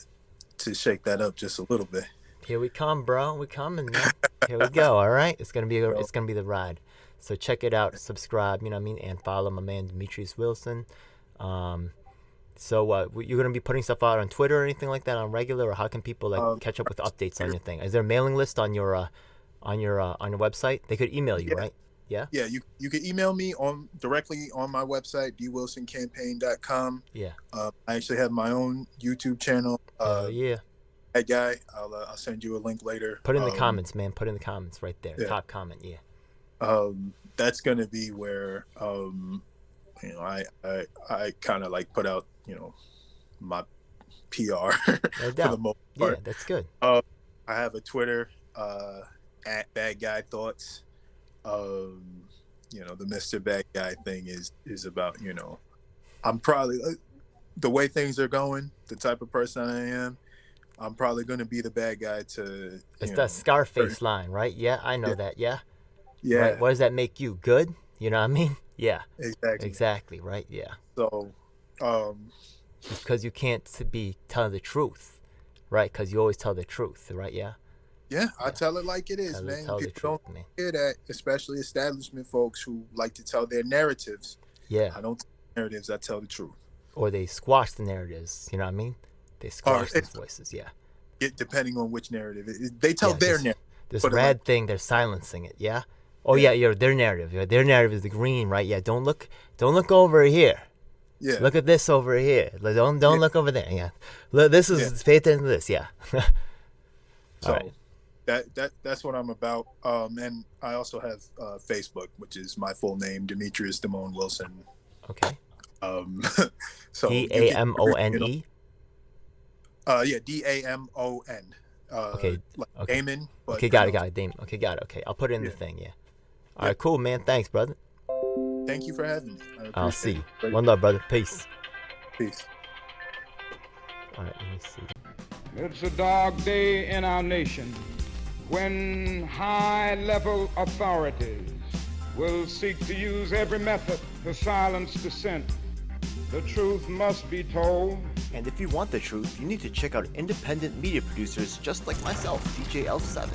shake that up just a little bit. Here we come, bro. We coming now. Here we go. All right. It's gonna be the ride. So check it out. Subscribe. And follow my man Demetrius Wilson. So you're gonna be putting stuff out on Twitter or anything like that on regular, or how can people catch up with updates on your thing? Is there a mailing list on your website? They could email you, right? Yeah. Yeah, you can email me directly on my website, dwilsoncampaign.com. Yeah. I actually have my own YouTube channel. Yeah. That guy, I'll send you a link later. Put in the comments, man. Put in the comments right there. Yeah. Top comment. Yeah. That's gonna be where I kind of put out my PR no doubt. for the most part. Yeah, that's good. I have a Twitter at Bad Guy Thoughts. The Mr. Bad Guy thing is about I'm probably the way things are going, the type of person I am. I'm probably going to be the bad guy to. It's that Scarface line, right? Yeah, I know that. Yeah. Yeah. Right. What does that make you? Good? You know what I mean? Yeah. Exactly. Exactly. Right. Yeah. So, because you can't be telling the truth, right? Because you always tell the truth, right? Yeah. Yeah, I tell it like it is, man. Tell the truth, man. Hear that, especially establishment folks who like to tell their narratives. Yeah. I don't tell narratives. I tell the truth. Or they squash the narratives. You know what I mean? They squash those voices. Yeah. Depending on which narrative, they tell their narrative. This red thing, they're silencing it. Yeah. Oh yeah, their narrative. Their narrative is the green, right? Yeah. Don't look over here. Yeah. Look at this over here. Don't look over there. Yeah. Look, this is pay attention to this. Yeah. So right. That's what I'm about. And I also have Facebook, which is my full name, Demetrius Damone Wilson. Okay. So DAMONE. Yeah, DAMON. Okay. like Okay. Damon. But, Okay, got it, Damon. Okay, got it. Okay, I'll put it in the thing. Yeah. All right, cool, man. Thanks, brother. Thank you for having me. I'll see you. it. One love, brother. Peace. Peace. All right, let me see. It's a dark day in our nation when high-level authorities will seek to use every method to silence dissent. The truth must be told. And if you want the truth, you need to check out independent media producers just like myself, DJ L7.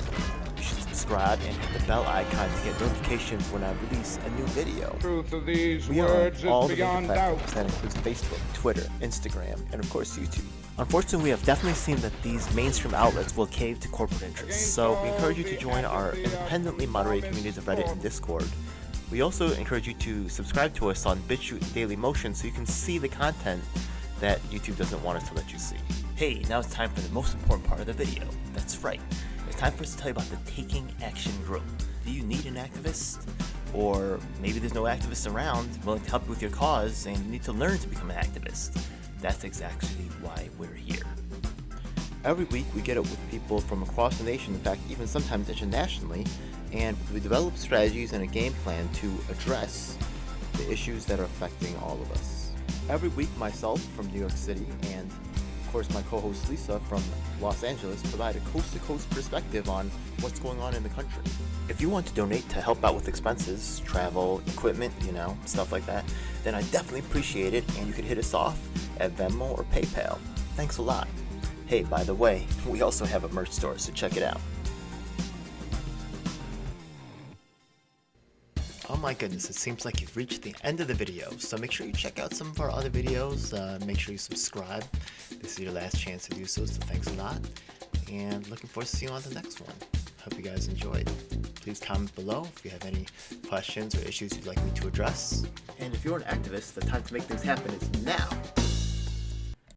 You should subscribe and hit the bell icon to get notifications when I release a new video. The truth of these We are words on all is the major beyond doubt. platforms. That includes Facebook, Twitter, Instagram, and of course YouTube. Unfortunately, we have definitely seen that these mainstream outlets will cave to corporate interests, so we encourage you to join our independently moderated communities of Reddit and Discord. We also encourage you to subscribe to us on BitChute and Daily Motion so you can see the content that YouTube doesn't want us to let you see. Hey, now it's time for the most important part of the video. That's right. It's time for us to tell you about the Taking Action Group. Do you need an activist? Or maybe there's no activists around willing to help you with your cause and you need to learn to become an activist. That's exactly why we're here. Every week we get up with people from across the nation, in fact even sometimes internationally, and we develop strategies and a game plan to address the issues that are affecting all of us. Every week myself from New York City and of course my co-host Lisa from Los Angeles provide a coast-to-coast perspective on what's going on in the country. If you want to donate to help out with expenses, travel, equipment, stuff like that, then I definitely appreciate it, and you can hit us off at Venmo or PayPal. Thanks a lot. Hey, by the way, we also have a merch store, so check it out. Oh my goodness, it seems like you've reached the end of the video, so make sure you check out some of our other videos, make sure you subscribe. This is your last chance to do so thanks a lot, and looking forward to seeing you on the next one. Hope you guys enjoyed. Please comment below if you have any questions or issues you'd like me to address. And if you're an activist, the time to make things happen is now.